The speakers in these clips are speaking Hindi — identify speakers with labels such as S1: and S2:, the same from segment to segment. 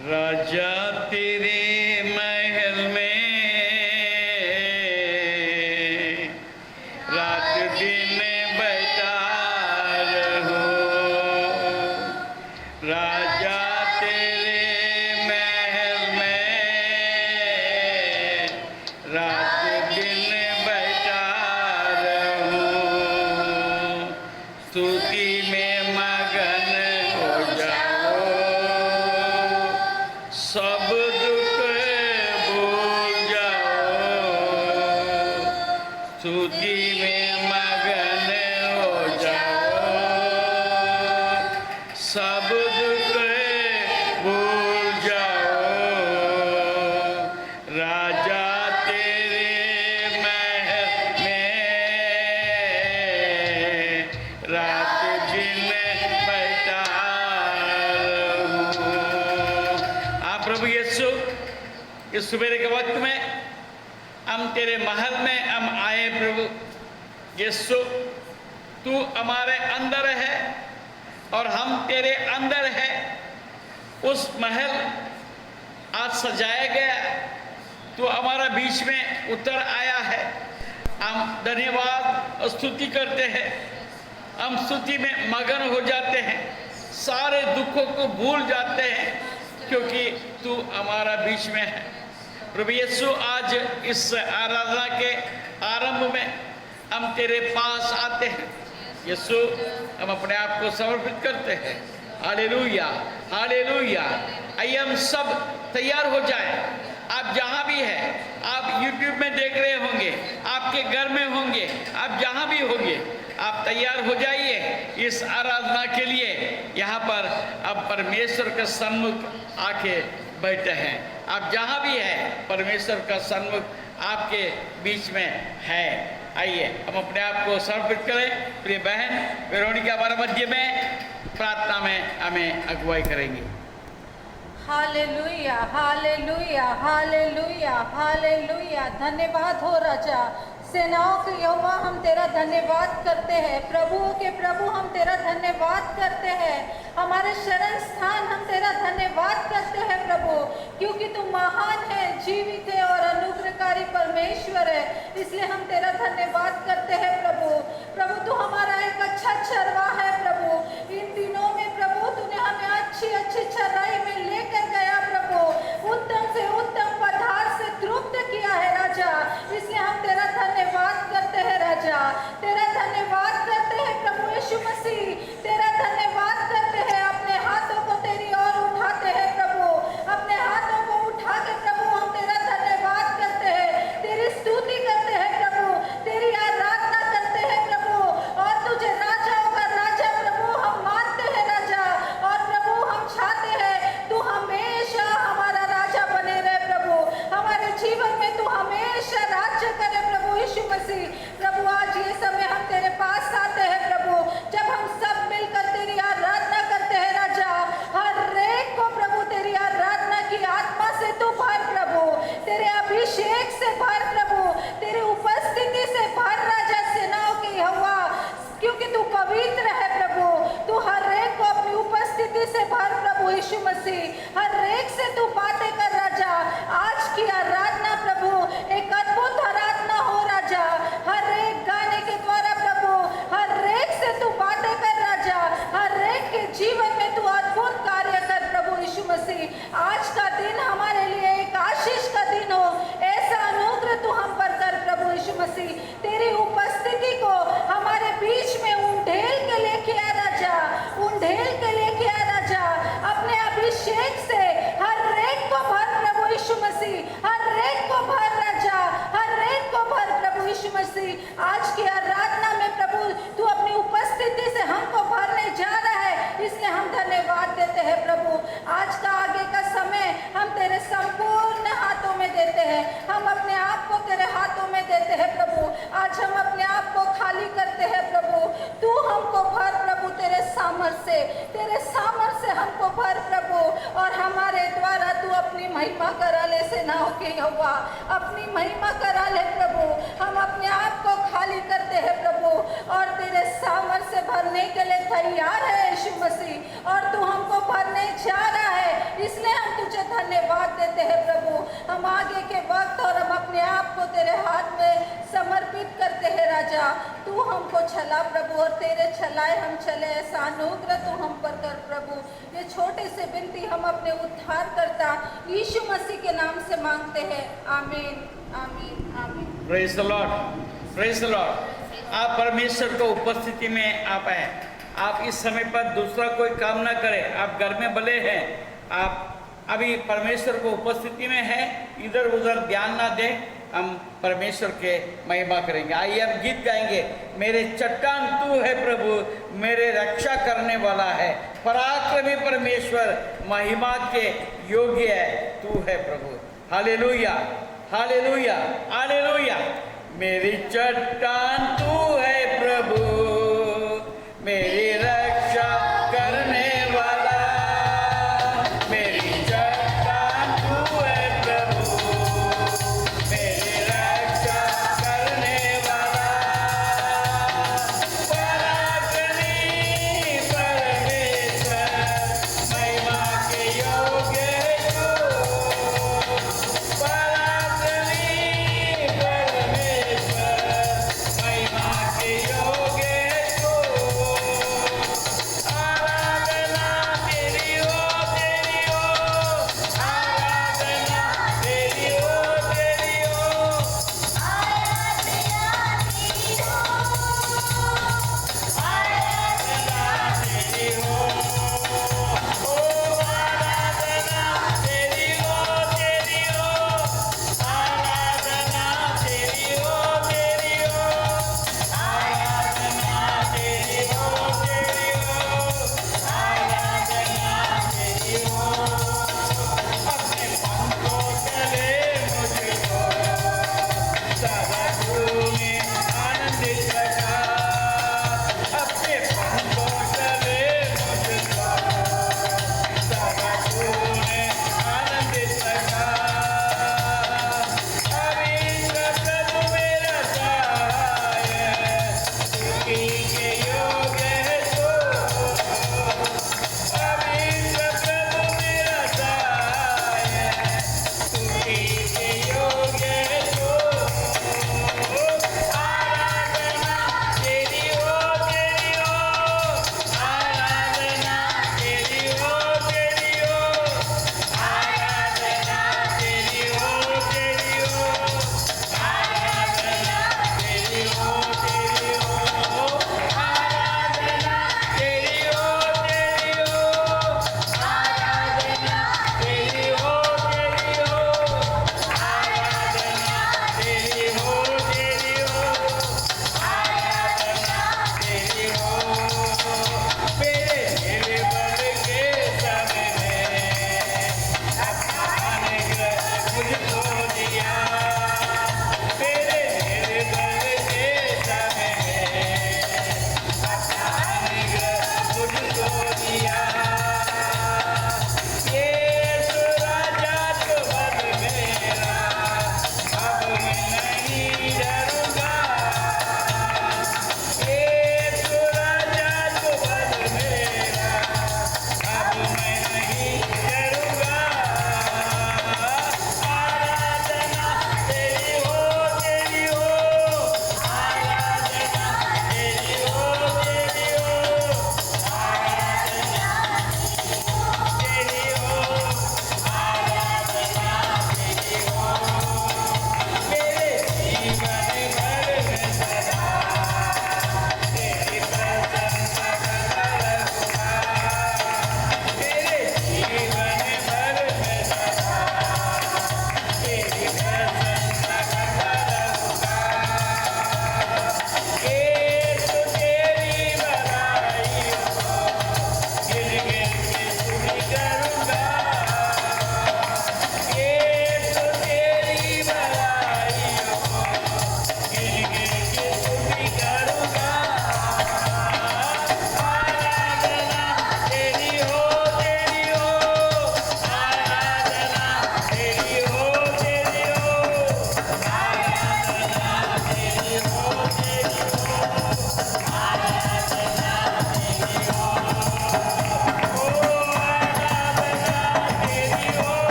S1: राजा तेरे महल में रात दिन बैठा रहूं। राजा तेरे महल में रात दिन बैठा रहूं। स्तुति में मगन हो जाओ, सब दुख भूल जाओ। स्तुति में मगन हो जाओ, सब दुख भूल जाओ। राजा तेरे महल में रात दिन बैठा रहूं। प्रभु यीशु, इस सुबह के वक्त में हम तेरे महल में हम आए। प्रभु यीशु, तू हमारे अंदर है और हम तेरे अंदर है। उस महल आज सजाया गया, तू हमारा बीच में उतर आया है। हम धन्यवाद और स्तुति करते हैं। हम स्तुति में मगन हो जाते हैं, सारे दुखों को भूल जाते हैं, क्योंकि तू हमारा बीच में है। प्रभु यीशु, आज इस आराधना के आरंभ में हम तेरे पास आते हैं। यीशु, हम अपने आप को समर्पित करते हैं। Hallelujah, hallelujah. आइए हम सब तैयार हो जाएं। आप जहां भी हैं, आप YouTube में देख रहे होंगे, आपके घर में होंगे, आप जहां भी होंगे, आप तैयार हो जाइए इस आराधना के लिए। यहाँ पर अब परमेश्वर के सन्मुख आके बैठे हैं। आप जहाँ भी हैं, परमेश्वर का सन्मुख आपके बीच में है। आइए हम अपने आप को समर्पित करें। प्रिय बहन वेरोनिका हमारे मध्य में प्रार्थना में हमें अगुवाई करेंगी।
S2: Hallelujah, hallelujah, hallelujah, hallelujah. धन्यवाद हो राजा। सेनाओं के यहोवा, हम तेरा धन्यवाद करते हैं। प्रभुओं के प्रभु, हम तेरा धन्यवाद करते हैं। हमारे शरण स्थान, हम तेरा धन्यवाद करते हैं प्रभु, क्योंकि तू महान है, जीवित है और अनुग्रहकारी परमेश्वर है। इसलिए हम तेरा धन्यवाद करते हैं प्रभु। प्रभु, तू हमारा एक अच्छा चरवाहा है प्रभु। इन दिनों में प्रभु तूने हमें अच्छी अच्छी चराई में लेकर गया प्रभु। उत्तम से उत्तम पदार्थ से तृप्त किया है राजा। इसलिए हम तेरा धन्यवाद करते हैं राजा। तेरा धन्यवाद करते हैं प्रभु यीशु मसीह। तेरा धन्यवाद करते हैं। अपने हाथों को तेरी ओर उठाते हैं प्रभु। अपने हाथों को उठा के प्रभु हम तेरा धन्यवाद करते हैं, तेरी स्तुति करते हैं प्रभु, तेरी आराधना करते हैं प्रभु। और तुझे राजाओं का राजा प्रभु हम मानते हैं राजा। और प्रभु हम चाहते हैं तू हमेशा हमारा राजा बने रहे प्रभु। हमारे जीवन में तू हमेशा राज्य करे प्रभु यीशु मसीह। प्रभु, आज ये समय हम तेरे पास आते हैं प्रभु, जब हम सब मिलकर तेरी आराधना करते हैं राजा। हर एक को प्रभु तेरी आराधना की आत्मा से तू भर प्रभु, तेरे अभिषेक से भर प्रभु, तेरी उपस्थिति से भर राजा सेनाओं की यहोवा, क्योंकि तू पवित्र है प्रभु। तू हर एक को अपनी उपस्थिति से भर प्रभु यीशु मसीह। हर एक से तू बातें कर राजा। आज की आराधना प्रभु एक अद्भुत आराधना हो राजा। हर एक गाने के द्वारा प्रभु हर एक से तू बातें कर राजा। हर एक के जीवन में तू अद्भुत कार्य कर प्रभु यीशु मसीह। आज का दिन हमारे लिए एक आशीष का दिन हो, ऐसा अनुग्रह तू हम पर कर प्रभु यीशु मसीह। तेरी उपस्थिति को हमारे बीच में उंडेल के लेके आ राजा, उंडेल के लेके आ राजा। अपने अभिषेक से हर एक को भर प्रभु यीशु मसीह। हर एक को भर राजा, हर एक को भर प्रभु यीशु मसीह। आज की आराधना में प्रभु तू अपनी उपस्थिति से हमको भरने जा रहा है, इसलिए हम धन्यवाद देते हैं प्रभु। आज का आगे का समय हम तेरे संपूर्ण हाथों में देते हैं। हम अपने आप को तेरे हाथों में देते हैं प्रभु। आज हम अपने आप को खाली करते हैं प्रभु। तू हमको भर प्रभु तेरे सामर्थ से हमको भर प्रभु। और हमारे द्वारा तू अपनी महिमा करा ले सेनाओं के यहोवा, अपनी महिमा करा ले प्रभु। हम अपने आप को खाली करते हैं प्रभु और तेरे सामर्थ से भरने के लिए तैयार है यीशु मसीह। और तू हमको भरने जा रहा है, इसलिए हम तुझे चला प्रभु और तेरे चलाए हम चले, ऐसा अनुग्रह तू हम पर कर प्रभु। ये छोटे से विनती हम अपने उद्धारकर्ता यीशु मसीह के नाम से मांगते हैं, आमीन आमीन आमीन।
S1: Praise the Lord, praise the Lord. आप परमेश्वर को उपस्थिति में आप हैं। आप इस समय पर दूसरा कोई काम ना करें। आप घर में भले हैं, आप अभी परमेश्वर को उपस्थिति में हैं, इधर उधर ध्यान ना दें। हम परमेश्वर के महिमा करेंगे। आइए हम गीत गाएंगे। मेरे चट्टान तू है प्रभु, मेरे रक्षा करने वाला है, पराक्रमी परमेश्वर, महिमा के योग्य है तू है प्रभु। Hallelujah hallelujah hallelujah. मेरी चट्टान तू है प्रभु, मेरी रक्षा करने वाला, मेरी चट्टान तू है प्रभु, मेरी रक्षा करने वाला, पराक्रमी परमेश्वर, महिमा के योग्य है तू, पराक्रमी परमेश्वर, महिमा के योग्य है तू।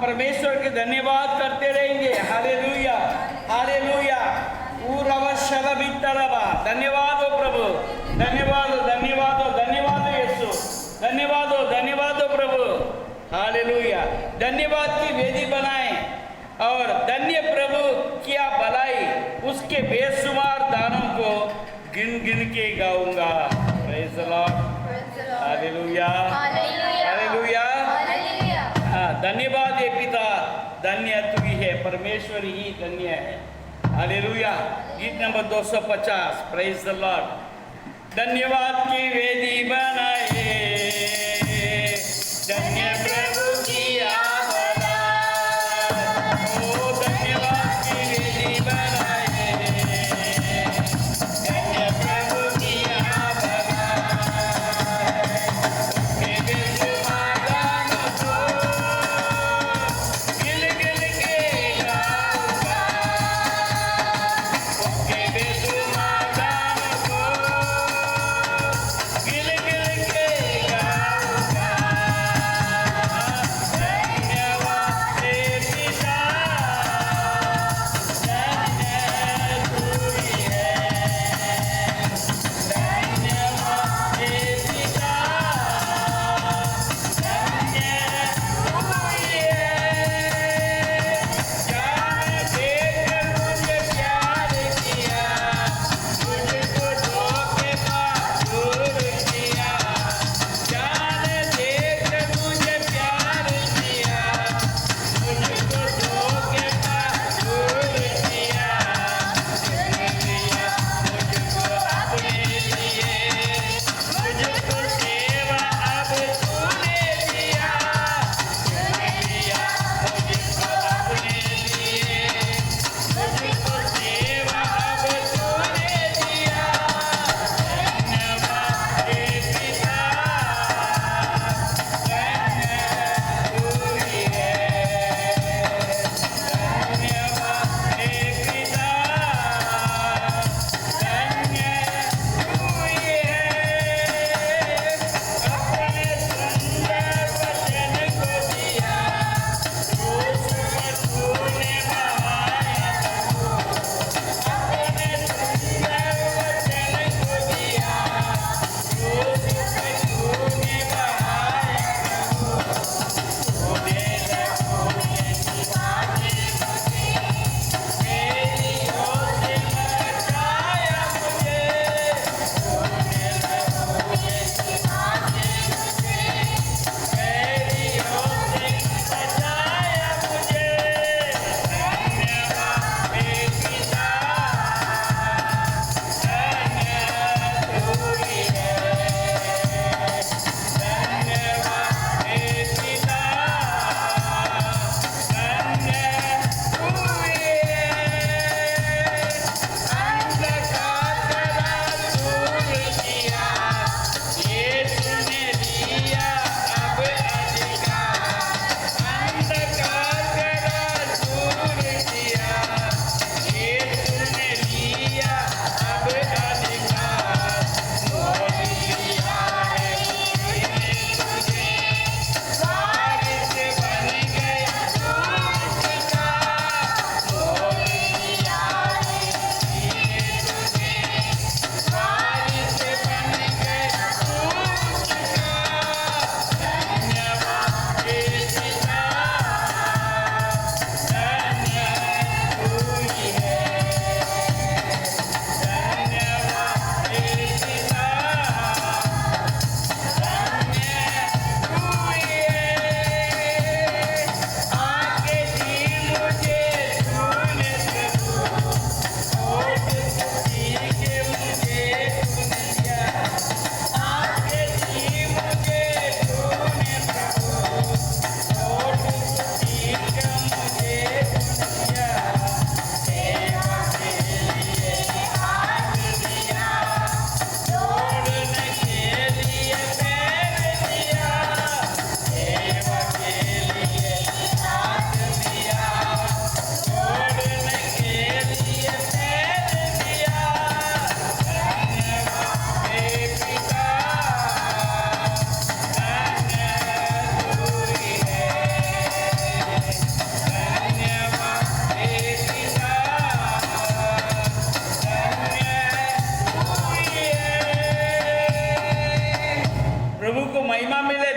S1: परमेश्वर के धन्यवाद करते रहेंगे। Hallelujah, hallelujah. ऊरवशलबित्तरबा। धन्यवाद हो प्रभु, धन्यवाद हो, धन्यवाद हो, धन्यवाद हो यीशु, धन्यवाद हो, धन्यवाद हो प्रभु। हालेलुया। धन्यवाद की वेदी बनाएं और धन्य प्रभु किया भलाई, उसके बेशुमार दानों को गिन गिन के गाऊंगा। Praise the lord. Hallelujah, hallelujah. हाँ, धन्यवाद हे पिता, धन्य तू ही है, परमेश्वर ही धन्य है। हालेलुया। गीत नंबर 250। Praise the Lord. धन्यवाद की वेदी बनाए, धन्य प्रभु की आभलाई। ओ धन्यवाद की वेदी बनाए, धन्य प्रभु की आभलाई। उसके बेशुमार दानों को गिन गिन के गाऊंगा। उसके बेशुमार दानों को गिन गिन के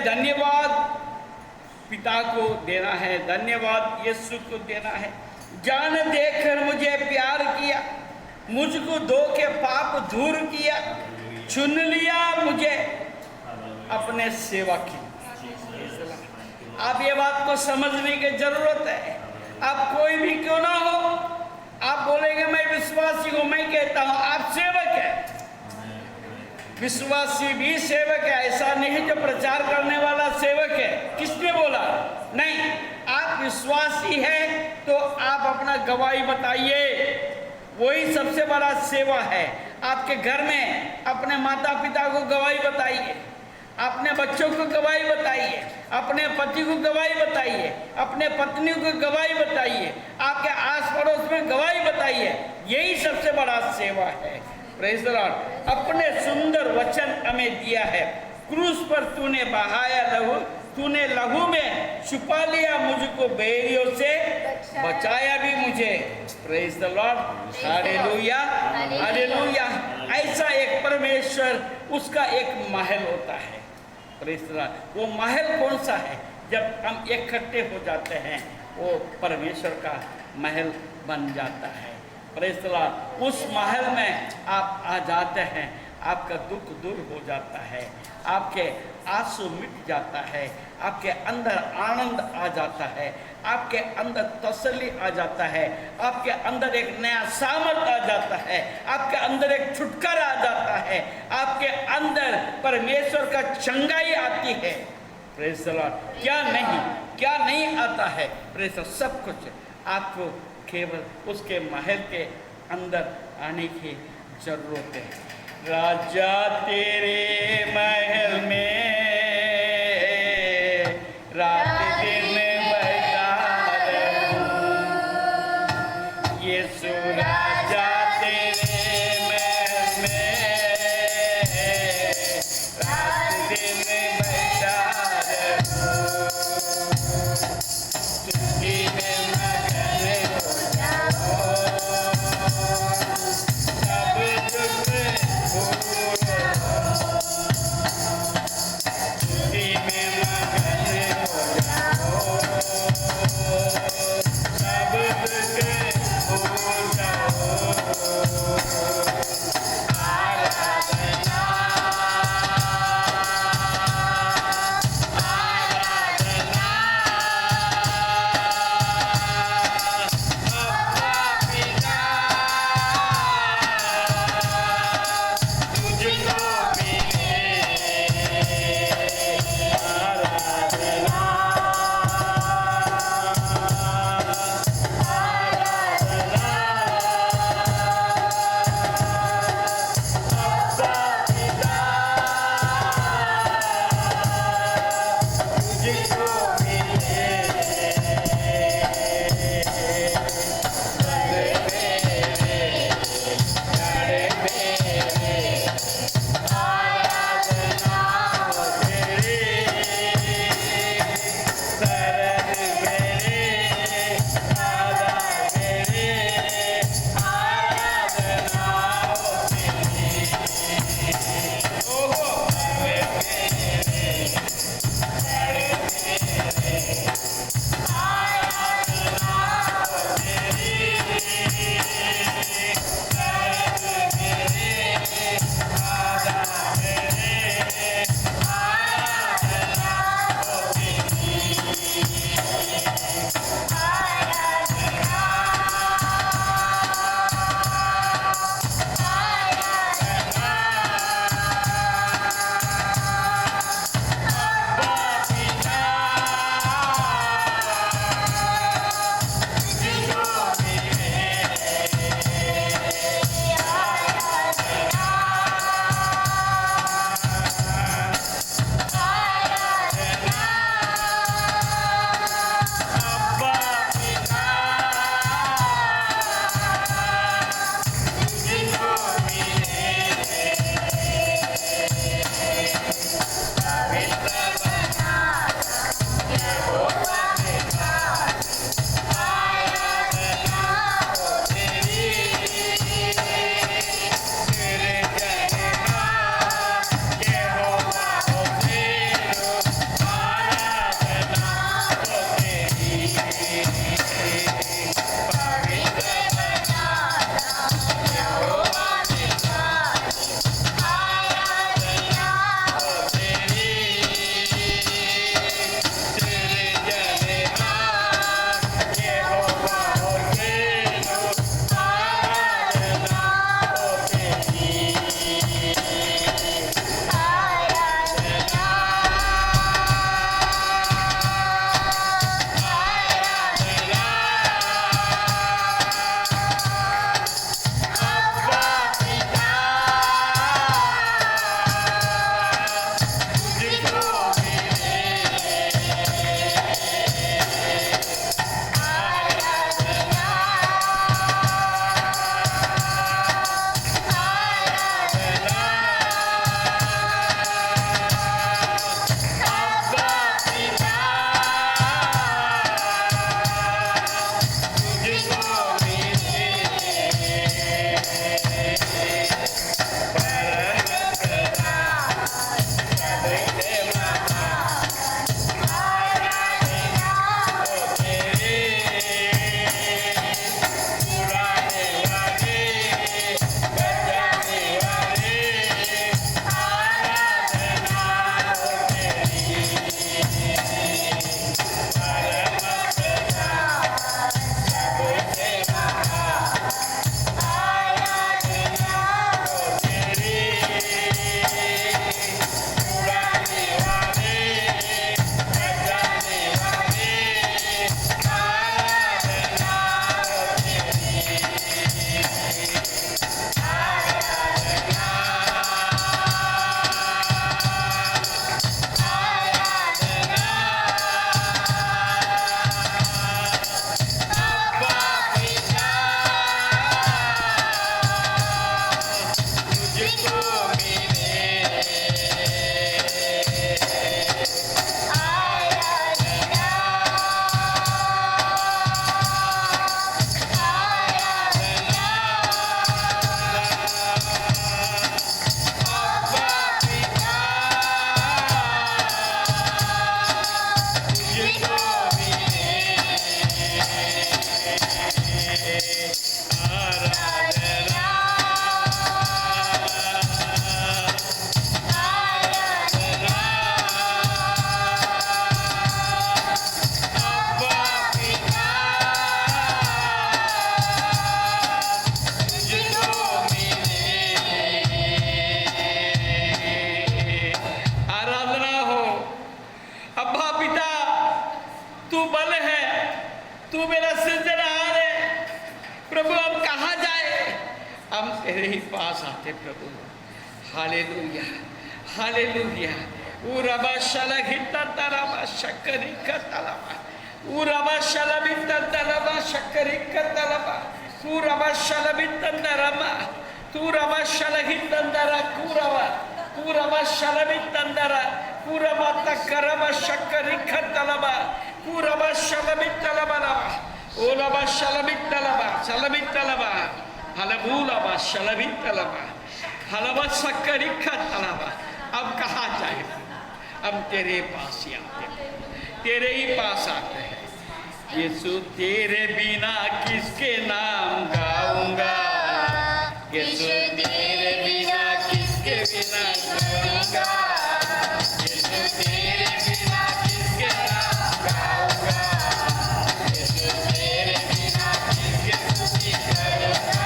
S1: धन्यवाद पिता को देना है, धन्यवाद यीशु को देना है। जान देकर मुझे प्यार किया, मुझको धो के पाप दूर किया, चुन लिया मुझे अपने सेवा की। आप ये बात को समझने की जरूरत है। आप कोई भी क्यों ना हो, आप बोलेंगे मैं विश्वासी हूं, मैं कहता हूं आप सेवक है। विश्वासी भी सेवक है, ऐसा नहीं जो प्रचार करने वाला सेवक है। किसने बोला? नहीं, आप विश्वासी हैं तो आप अपना गवाही बताइए, वही सबसे बड़ा सेवा है। आपके घर में अपने माता पिता को गवाही बताइए, अपने बच्चों को गवाही बताइए, अपने पति को गवाही बताइए, अपने पत्नी को गवाही बताइए, आपके आस पड़ोस में गवाही बताइए। यही सबसे बड़ा सेवा है। Praise the Lord. अपने सुंदर वचन हमें दिया है। क्रूस पर तूने बहाया लहू, तूने लहू में छुपा लिया मुझको, बैरियों से बचाया भी मुझे। Praise the lord. Hallelujah, hallelujah. ऐसा एक परमेश्वर, उसका एक महल होता है। Praise the Lord. वो महल कौन सा है? जब हम इकट्ठे हो जाते हैं, वो परमेश्वर का महल बन जाता है। Praise the Lord. उस महल में आप आ जाते हैं, आपका दुख दूर हो जाता है, आपके आंसू मिट जाता है, आपके अंदर आनंद आ जाता है, आपके अंदर तसल्ली आ जाता है, आपके अंदर एक नया सामर्थ आ जाता है, आपके अंदर एक छुटकारा आ जाता है, आपके अंदर परमेश्वर का चंगाई आती है। Praise the Lord. क्या नहीं आता है? प्रेज़ द, सब कुछ आपको केवल उसके महल के अंदर आने की जरूरत है। राजा तेरे महल में रात दिन बैठा रहूं, यीशु राजा तेरे महल में रात दिन बैठा रहूं, तुझी में मगन हो जाऊं, सब दुख भूल पास आते प्रभु। Hallelujah, hallelujah. उरबा शलगिता तरबा शकरिका तलबा, उरबा शलबिता तरबा शकरिका तलबा, उरबा शलबिता तरबा, तुरबा शलगिता तरा कुरबा, उरबा शलबिता तरा कुरबा तकरबा शकरिका तलबा, उरबा शलबिता तलबा, उरबा शलबिता तलबा, शलबिता तलबा, हलबुलबा शलबिता तलबा, हलबा शकरिका तलबा। अब कहाँ जाए? हम तेरे पास ही आते हैं, तेरे ही पास आते हैं। यीशु तेरे बिना किसके नाम गाऊंगा, यीशु तेरे बिना किसके बिना गाऊंगा, यीशु तेरे बिना किसके नाम गाऊंगा, यीशु तेरे बिना किसके स्तुति करूंगा।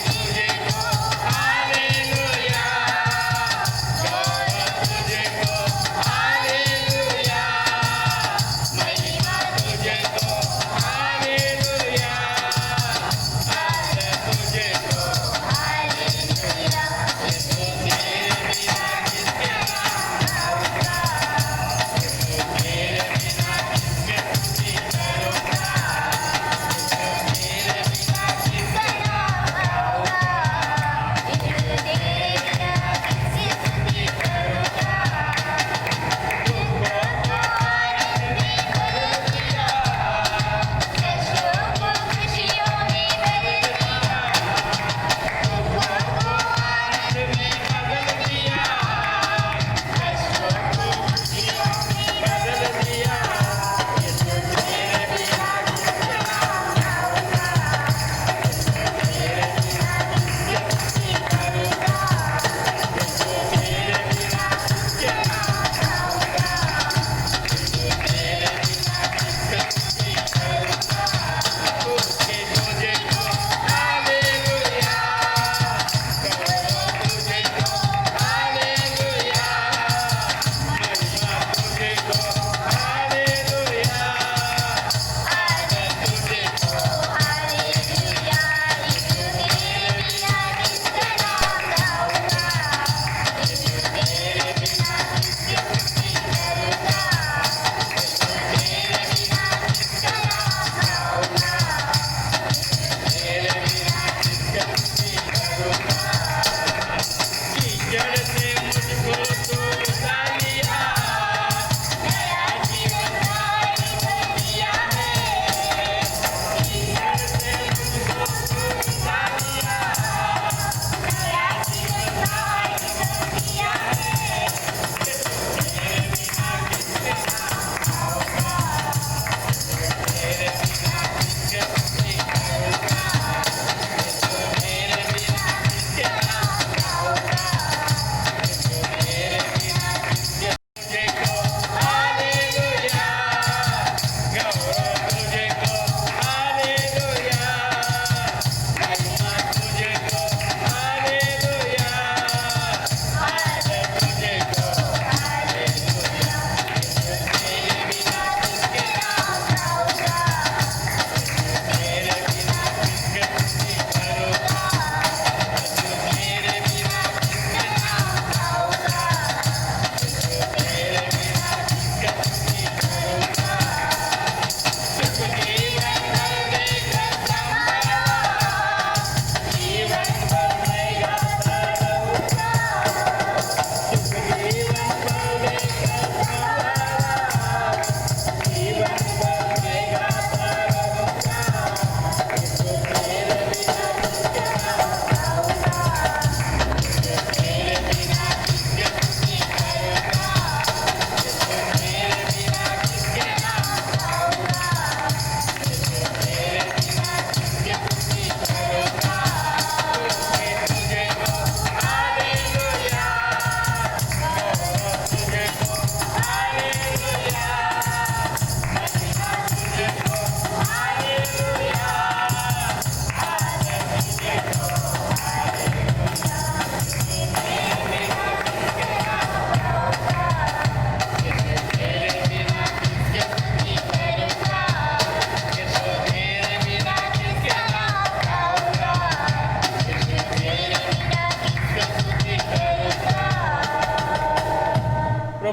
S1: तुझे को हालेलुया, तुझे को हालेलुया, महिमा तुझे को हालेलुया, तुझे को हालेलुया। यीशु तेरे बिना किसके नाम गाऊंगा, यीशु तेरे बिना किसके स्तुति करूंगा, यीशु तेरे बिना किसके नाम गाऊंगा, यीशु तेरे बिना किसकी स्तुति करूंगा। दुखों को आनंद में बदल दिया, कष्टों को खुशियों में बदल दिया, दुखों को आनंद में बदल दिया, कष्टों को खुशियों में बदल दिया। यीशु तेरे बिना किसके नाम गाऊंगा, यीशु तेरे बिना किसकी स्तुति करूंगा, यीशु तेरे बिना किसके नाम गाऊंगा, यीशु तेरे बिना किसकी स्तुति करूंगा। तुझे को हालेलुया, तुझे को हालेलुया, महिमा तुझे को हालेलुया, तुझे को हालेलुया। यीशु तेरे बिना किसका नाम गाऊंगा, यीशु तेरे बिना किसकी स्तुति करूंगा, यीशु तेरे बिना किसका नाम गाऊंगा, तेरे बिना किसकी स्तुति करूंगा। कीचड़ से मुझको तू उठा लिया, नया जीवन दान कर दिया है। कीचड़ से मुझको तू उठा लिया, नया जीवन दान कर दिया है। तेरे बिना किसके नाम गाऊंगा, तेरे बिना किसके स्तुति करूंगा, तेरे बिना किसके नाम गाऊंगा,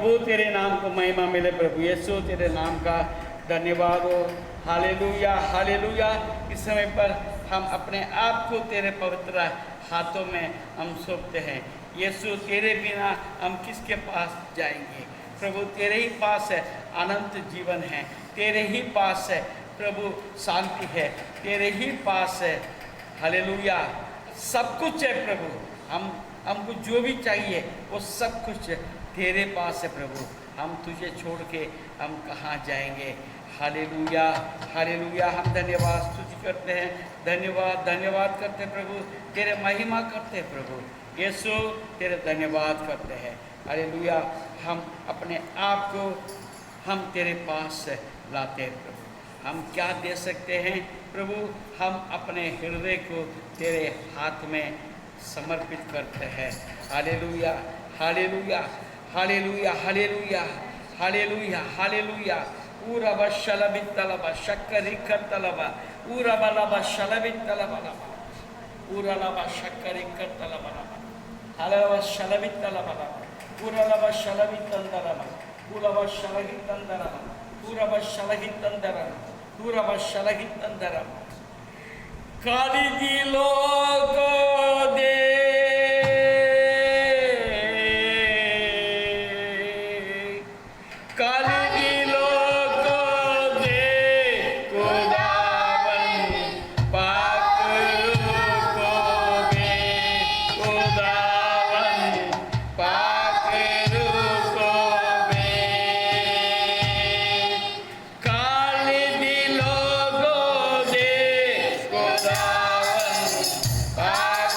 S1: प्रभु तेरे नाम को महिमा मिले प्रभु यीशु, तेरे नाम का धन्यवाद हो। Hallelujah hallelujah. इस समय पर हम अपने आप को तेरे पवित्र हाथों में हम सौंपते हैं यीशु। तेरे बिना हम किसके पास जाएंगे प्रभु? तेरे ही पास है अनंत जीवन है, तेरे ही पास है प्रभु शांति है, तेरे ही पास है हालेलुया सब कुछ है प्रभु। हमको जो भी चाहिए वो सब कुछ तेरे पास है प्रभु। हम तुझे छोड़ के हम कहाँ जाएंगे? Hallelujah hallelujah. हम धन्यवाद स्तुति करते हैं, धन्यवाद करते हैं प्रभु, तेरे महिमा करते हैं प्रभु यीशु, तेरे धन्यवाद करते हैं हालेलुया। हम अपने आप को हम तेरे पास लाते हैं प्रभु। हम क्या दे सकते हैं प्रभु? हम अपने हृदय को तेरे हाथ में समर्पित करते हैं hallelujah hallelujah hallelujah hallelujah hallelujah hallelujah. ऊरा बशलबित तलबा शक्करी कर तलबा ऊरा बलबा शलबित तलबा ऊरा लबा शक्करी कर तलबा हालेलुया शलबित तलबा ऊरा लबा शलबित तंदरबा ऊरा बशलहि तंदरबा ऊरा बशलहि तंदरबा ऊरा बशलहि तंदरबा। काली दिलों को दे
S3: Bye.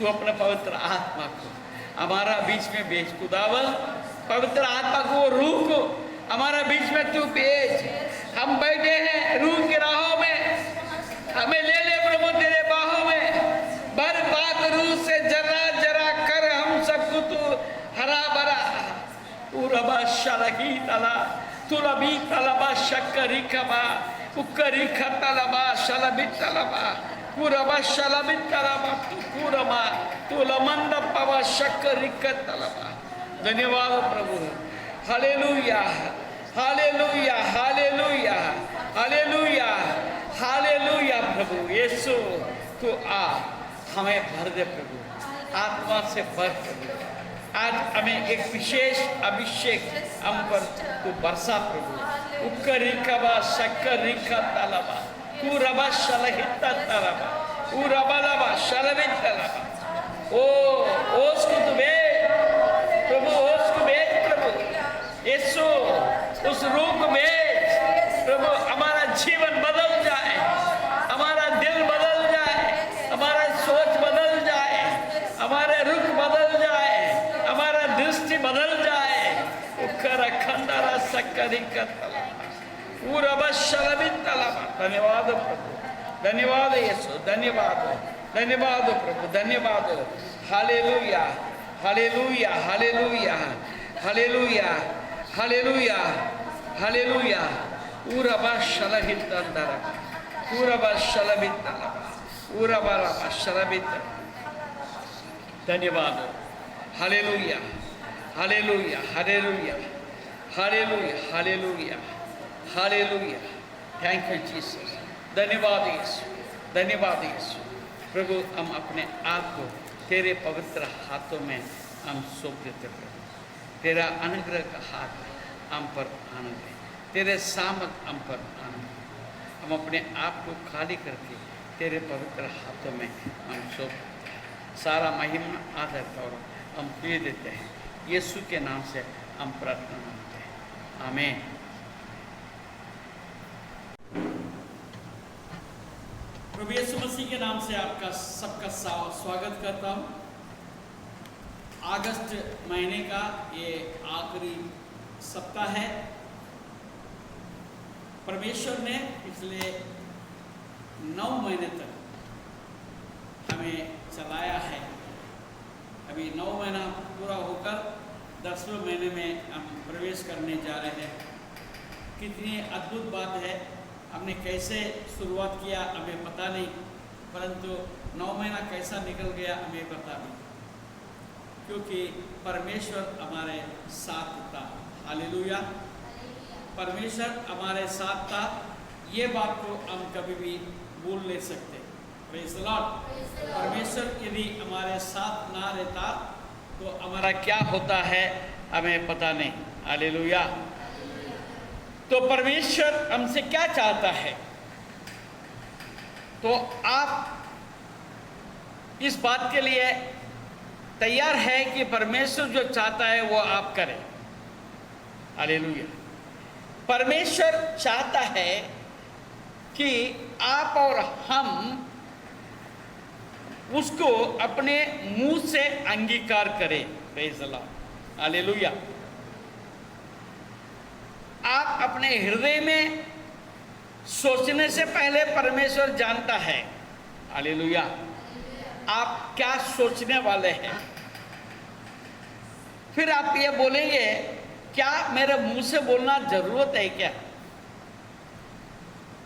S1: तू अपने पवित्र आत्मा को हमारा बीच में भेज। खुदावन पवित्र आत्मा को, रूह को हमारा बीच में तू भेज। हम बैठे हैं रूह की राहों में, हमें ले ले प्रभु तेरे बाहों में। बर्बाद रूह से जरा जरा कर हम सबको तू हरा भरा। उरबा शलगी तला तुलबी तलबा शक्करी खबा उक्करी खतलबा शलबी तलबा पूरबा शलबी तलबा पूरमा तुलमंद पवा शक्करी खतलबा। धन्यवाद प्रभु। Hallelujah hallelujah hallelujah hallelujah hallelujah. प्रभु यीशु तू आ, हमें भर दे प्रभु, आत्मा से भर प्रभु। आज हमें एक विशेष अभिषेक हम पर तू बरसा प्रभु। उक्करी कबा शक्करी खतलबा पूरबा शलहिता तलबा पूरबा लबा शलबित तलबा। ओ ओस को तू भेज प्रभु, ओस को भेज प्रभु यीशु, उस रूह को भेज प्रभु। हमारा जीवन बदल जाए, हमारा दिल बदल जाए, हमारा सोच बदल जाए, हमारे रुख बदल जाए, हमारा दृष्टि बदल जाए। उखरा खंडरा सक्करी कतला पूरा शलबित तलबा। धन्यवाद प्रभु, धन्यवाद यीशु, धन्यवाद धन्यवाद प्रभु, धन्यवाद। Hallelujah hallelujah hallelujah hallelujah hallelujah hallelujah. उरबा शलहित तंदरा उरबा शलबित तलबा उरबा रबा शलबित। धन्यवाद। Hallelujah hallelujah hallelujah hallelujah hallelujah hallelujah. Thank you Jesus. धन्यवाद यीशु, धन्यवाद यीशु। प्रभु हम अपने आप को तेरे पवित्र हाथों में हम सौंप देते प्रभु। तेरा अनुग्रह का हाथ हम पर आनंद है, तेरे सामर्थ हम पर आनंद है। हम अपने आप को खाली करके तेरे पवित्र हाथों में हम सौंप देते हैं। सारा महिमा आदर और हम दे देते हैं। यीशु के नाम से हम प्रार्थना मांगते हैं, आमीन। प्रभु यीशु मसीह के नाम से आपका सबका स्वागत करता हूँ। अगस्त महीने का ये आखिरी सप्ताह है। परमेश्वर ने पिछले 9 महीने तक हमें चलाया है। अभी 9 महीना पूरा होकर 10वें महीने में हम प्रवेश करने जा रहे हैं। कितनी अद्भुत बात है। हमने कैसे शुरुआत किया हमें पता नहीं, परंतु 9 महीना कैसा निकल गया हमें पता नहीं, क्योंकि परमेश्वर हमारे साथ था। हालेलुया। परमेश्वर हमारे साथ था, ये बात को हम कभी भी भूल नहीं सकते। Praise the Lord. परमेश्वर यदि हमारे साथ ना रहता तो हमारा क्या होता है हमें पता नहीं। हालेलुया। तो परमेश्वर हमसे क्या चाहता है, तो आप इस बात के लिए तैयार है कि परमेश्वर जो चाहता है वो आप करें। हालेलुया। परमेश्वर चाहता है कि आप और हम उसको अपने मुंह से अंगीकार करें। Praise the lord. हालेलुया। आप अपने हृदय में सोचने से पहले परमेश्वर जानता है। हालेलुया। आप क्या सोचने वाले हैं, फिर आप ये बोलेंगे क्या मेरे मुंह से बोलना जरूरत है क्या?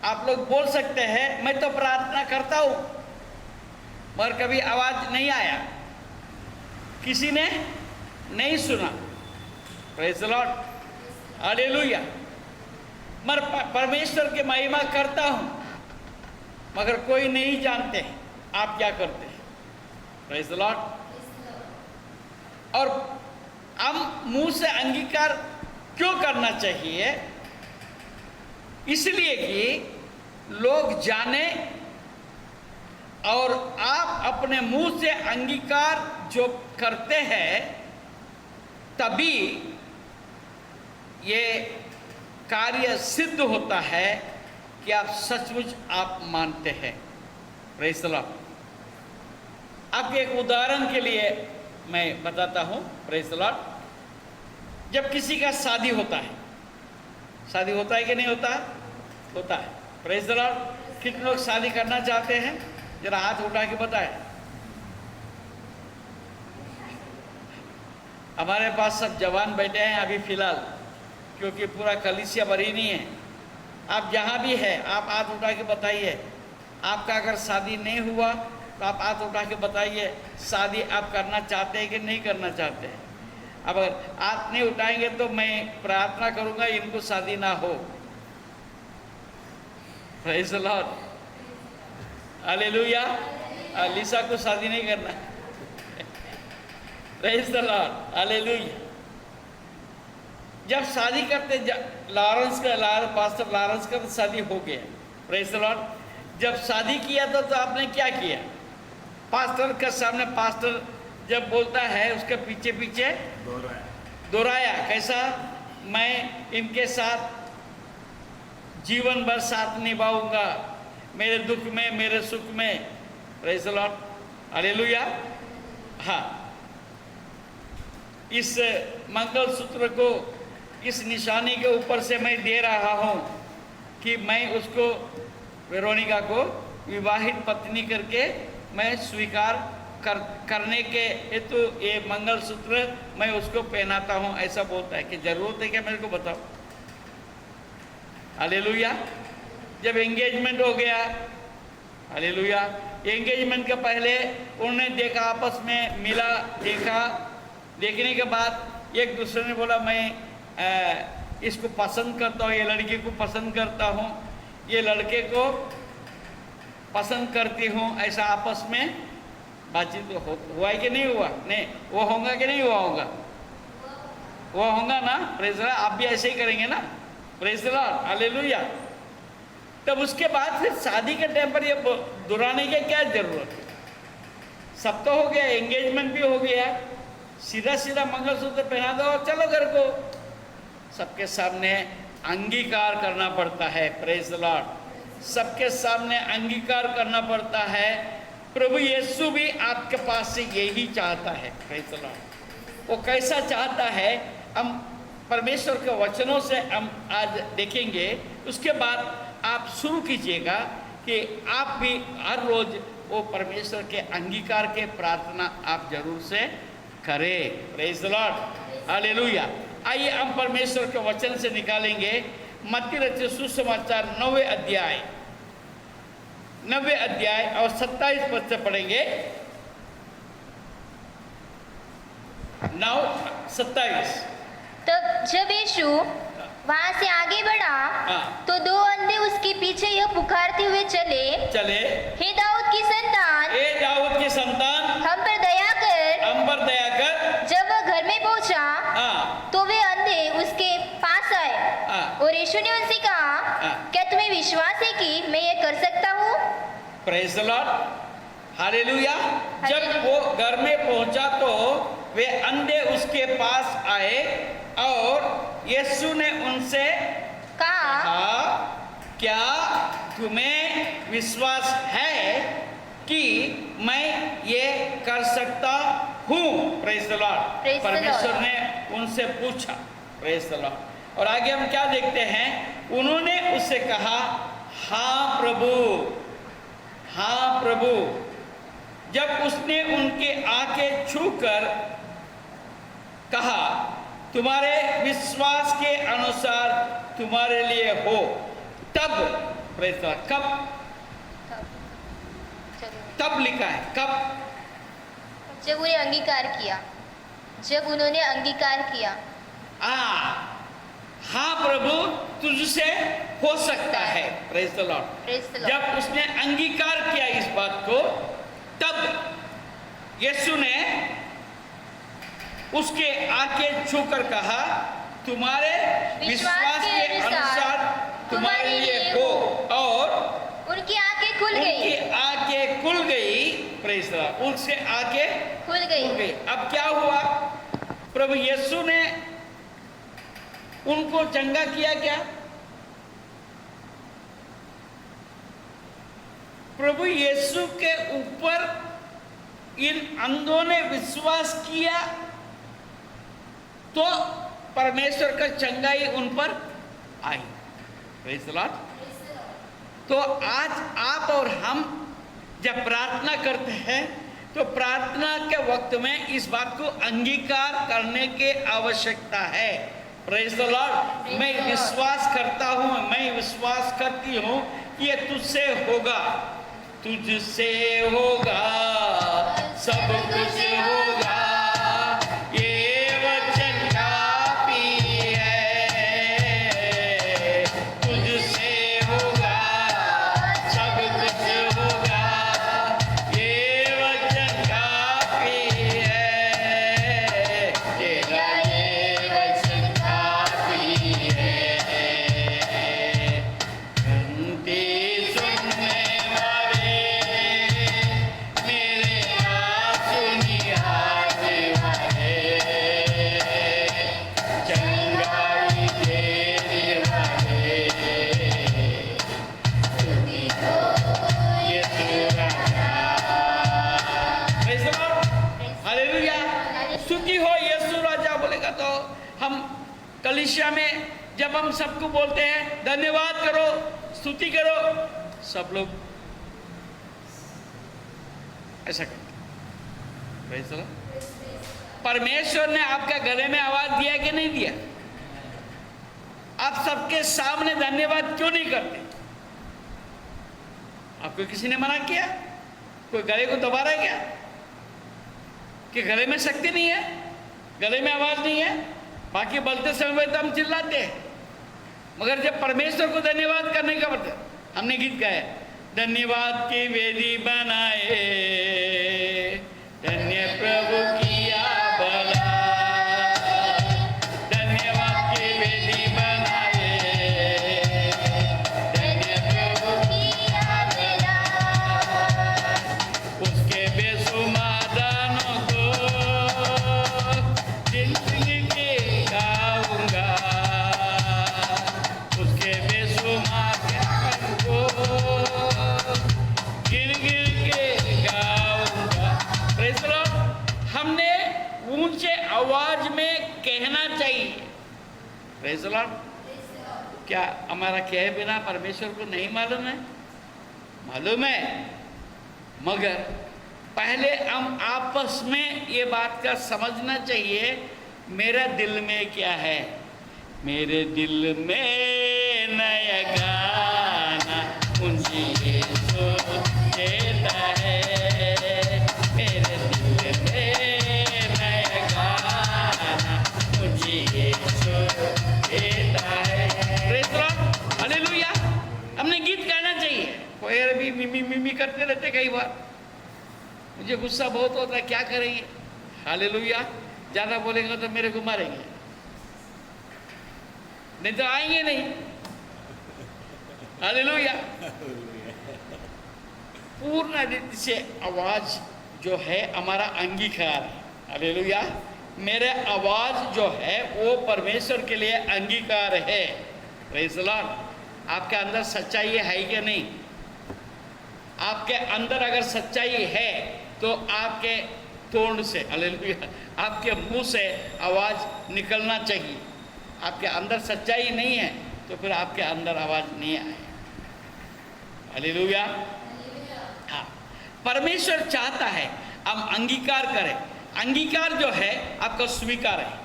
S1: आप लोग बोल सकते हैं मैं तो प्रार्थना करता हूं मगर कभी आवाज नहीं आया, किसी ने नहीं सुना। Praise the lord. हालेलुया। मैं परमेश्वर की महिमा करता हूं मगर कोई नहीं जानते आप क्या करते हैं। Praise the Lord. और हम मुंह से अंगीकार क्यों करना चाहिए? इसलिए कि लोग जाने और आप अपने मुंह से अंगीकार जो करते हैं तभी ये कार्य सिद्ध होता है कि आप सचमुच आप मानते हैं। Praise the Lord. आपके एक उदाहरण के लिए मैं बताता हूँ, प्रेज द लॉर्ड। जब किसी का शादी होता है, शादी होता है कि नहीं होता? होता है, प्रेज द लॉर्ड। कितने लोग शादी करना चाहते हैं? जरा हाथ उठा के बताएं। हमारे पास सब जवान बैठे हैं अभी फिलहाल, क्योंकि पूरा कलीसिया भरी नहीं है। आप जहाँ भी है आप हाथ उठा के बताइए। आपका अगर शादी नहीं हुआ तो आप हाथ उठा के बताइए, शादी आप करना चाहते हैं कि नहीं करना चाहते हैं। अब अगर हाथ नहीं उठाएंगे तो मैं प्रार्थना करूंगा इनको शादी ना हो। Praise the lord, hallelujah. Lisa को शादी नहीं करना। Praise the lord, hallelujah. जब शादी करते, पास्टर लॉरेंस का शादी हो गया, प्रेज द लॉर्ड। जब शादी किया तो आपने क्या किया? पास्टर के सामने पास्टर जब बोलता है उसके पीछे पीछे दोहराया। कैसा? मैं इनके साथ जीवन भर साथ निभाऊंगा, मेरे दुख में मेरे सुख में। Praise the lord, hallelujah. हाँ, इस मंगलसूत्र को इस निशानी के ऊपर से मैं दे रहा हूँ कि मैं उसको, वेरोनिका को विवाहित पत्नी करके मैं स्वीकार करने के हेतु ये मंगलसूत्र मैं उसको पहनाता हूँ, ऐसा बोलता है। कि जरूरत है क्या मेरे को बताओ? हालेलुया। जब एंगेजमेंट हो गया, हालेलुया, एंगेजमेंट के पहले उन्होंने देखा, आपस में मिला, देखा, देखने के बाद एक दूसरे ने बोला मैं इसको पसंद करता हूँ, ये लड़की को पसंद करता हूँ, ये लड़के को पसंद करती हूँ, ऐसा आपस में बातचीत हुआ है कि नहीं हुआ? नहीं, वो होगा कि नहीं हुआ होगा? वो होगा ना। प्रेज द लॉर्ड, आप भी ऐसे ही करेंगे ना। Praise the lord, hallelujah. तब उसके बाद फिर शादी के टाइम पर ये दोहराने की क्या जरूरत है? सब तो हो गया, एंगेजमेंट भी हो गया, सीधा सीधा मंगलसूत्र पहना दो और चलो घर को। सबके सामने अंगीकार करना पड़ता है। प्रेज द लॉर्ड, सबके सामने अंगीकार करना पड़ता है। प्रभु यीशु भी आपके पास से यही चाहता है। प्रेज द लॉर्ड, वो कैसा चाहता है हम परमेश्वर के वचनों से हम आज देखेंगे। उसके बाद आप शुरू कीजिएगा कि आप भी हर रोज वो परमेश्वर के अंगीकार के प्रार्थना आप जरूर से करें। Praise the lord, hallelujah. आइए हम परमेश्वर के वचन से निकालेंगे मत्ती रचित सुसमाचार 9वें अध्याय और 27 पद से पढ़ेंगे। 9:27।
S3: तब जब यीशु वहां से आगे बढ़ा तो दो अंधे उसके पीछे यह पुकारते हुए चले, हे दाऊद की संतान, हम पर दया कर। जब वह घर में पहुंचा तो वे अंधे उसके पास आए और यीशु ने उनसे कहा, क्या तुम्हें विश्वास है कि मैं ये कर सकता हूँ?
S1: Praise the lord, hallelujah. जब वो घर में पहुंचा तो वे अंधे उसके पास आए और यीशु ने उनसे कहा, क्या तुम्हें विश्वास है कि मैं ये कर सकता हूँ? प्रेज द लॉर्ड, परमेश्वर ने उनसे पूछा। Praise the Lord. और आगे हम क्या देखते हैं? उन्होंने उससे कहा, हाँ प्रभु, हाँ प्रभु। जब उसने उनके आंखें छूकर कहा, तुम्हारे विश्वास के अनुसार तुम्हारे लिए हो, तब, प्रेज द लॉर्ड, तब लिखा है, कब?
S3: जब उन्हें अंगीकार किया, जब उन्होंने अंगीकार किया।
S1: हाँ प्रभु, तुझसे हो सकता है। Praise the Lord. जब उसने अंगीकार किया इस बात को, तब यीशु ने उसके आंखें छूकर कहा, तुम्हारे विश्वास के अनुसार तुम्हारे लिए हो, और
S3: उनकी आंखें खुल गई।
S1: प्रेज द लॉर्ड, उनसे आंखें
S3: खुल गई।
S1: अब क्या हुआ? प्रभु यीशु ने उनको चंगा किया क्या? प्रभु यीशु के ऊपर इन अंधों ने विश्वास किया तो परमेश्वर का चंगाई उन पर आई। Praise the Lord. तो आज आप और हम जब प्रार्थना करते हैं तो प्रार्थना के वक्त में इस बात को अंगीकार करने की आवश्यकता है। Praise the Lord. मैं विश्वास करता हूँ, मैं विश्वास करती हूँ कि ये तुझसे होगा, तुझसे होगा, सब कुछ होगा, ये वचन काफी है। तुझसे होगा, सब कुछ होगा, ये वचन काफी है। तेरा ये वचन काफी है। घंटी सुनने वाले मेरे सुनिहारे वाले, चंगाई देने वाले, स्तुति हो यीशु राजा। Praise the lord. हालेलुया। स्तुति हो यीशु राजा बोलेगा तो हम कलीसिया में जब हम सबको बोलते हैं धन्यवाद करो, स्तुति करो, सब लोग ऐसा करते हैं। Praise the Lord. परमेश्वर ने आपके गले में आवाज दिया कि नहीं दिया? आप सबके सामने धन्यवाद क्यों नहीं करते? आपको किसी ने मना किया? कोई गले को दबा रहा है क्या? कि गले में शक्ति नहीं है, गले में आवाज नहीं है? बाकी बोलते समय तो हम चिल्लाते हैं, मगर जब परमेश्वर को धन्यवाद करने का मतलब, हमने गीत गाया, धन्यवाद की वेदी बनाए, धन्य प्रभु किया भला, धन्यवाद की वेदी बनाए, धन्य प्रभु किया भला, उसके बेसुमार दानों को जिंदगी के गाऊंगा, उसके बेसुमार दानों को गिर गिर के गाऊंगा। Praise the Lord. हमने ऊंचे आवाज में कहना चाहिए। Praise the Lord. क्या हमारा कहे बिना परमेश्वर को नहीं मालूम है? मालूम है, मगर पहले हम आपस में ये बात का समझना चाहिए, मेरा दिल में क्या है। मेरे दिल में नया गाना मुझे यीशु देता है, मेरे दिल में नया गाना मुझे यीशु देता है। Praise the lord. हालेलुया। हमने गीत गाना चाहिए। कोई भी मिमी मिमी करते रहते, कई बार मुझे गुस्सा बहुत होता है, क्या करेंगे? हालेलुया। ज़्यादा बोलेंगे तो मेरे को मारेंगे, नहीं तो आएंगे नहीं। हालेलुया। पूर्ण रीति से आवाज जो है हमारा अंगीकार है। हालेलुया। मेरे आवाज जो है वो परमेश्वर के लिए अंगीकार है। Praise the Lord. आपके अंदर सच्चाई है कि नहीं? आपके अंदर अगर सच्चाई है तो आपके तोंड से, हालेलुया, आपके मुंह से आवाज निकलना चाहिए। आपके अंदर सच्चाई नहीं है तो फिर आपके अंदर आवाज नहीं आए। हालेलुया। हाँ, परमेश्वर चाहता है हम अंगीकार करें। अंगीकार जो है आपका स्वीकार है।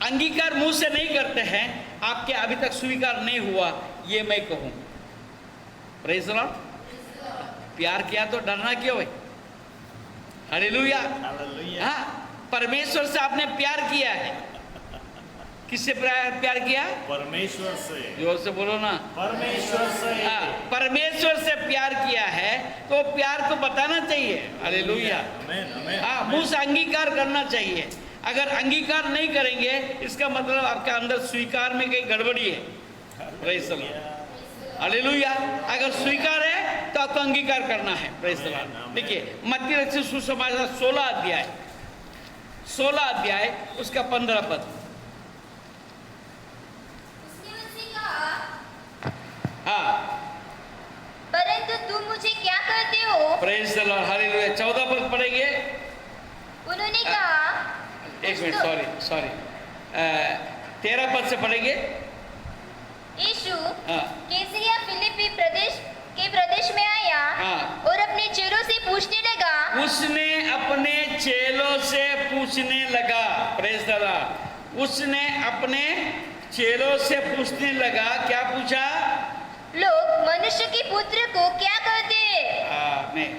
S1: अंगीकार मुंह से नहीं करते हैं, आपके अभी तक स्वीकार नहीं हुआ, ये मैं कहूँ। Praise the Lord. प्यार किया तो डरना क्यों है? हालेलुया। हाँ, परमेश्वर से आपने प्यार किया है। किससे प्यार किया?
S4: परमेश्वर से।
S1: जोर से बोलो ना।
S4: परमेश्वर से।
S1: हाँ, परमेश्वर से प्यार किया है तो प्यार को बताना चाहिए। हालेलुया। हाँ, मुंह से अंगीकार करना चाहिए। अगर अंगीकार नहीं करेंगे इसका मतलब आपके अंदर स्वीकार में कहीं गड़बड़ी है। Praise the lord. हालेलुया। अगर स्वीकार है तो आपको अंगीकार करना है। Praise the Lord. देखिए मत्ती रचित सुसमाचार 16 अध्याय उसका 15 पद। हाँ,
S3: परंतु तुम मुझे क्या कहते हो?
S1: Praise the lord. हालेलुया। 14 पद
S3: कहा,
S1: एक मिनट, सॉरी 13 पद से पढ़ेंगे।
S3: यीशु
S1: हाँ।
S3: कैसरिया फिलिप्पी प्रदेश में आया और अपने चेलों से पूछने लगा।
S1: उसने अपने चेलों से पूछने लगा, प्रेज द लॉर्ड। उसने अपने चेलों से पूछने लगा, क्या पूछा?
S3: लोग मनुष्य के पुत्र को क्या कहते हैं?
S1: नहीं,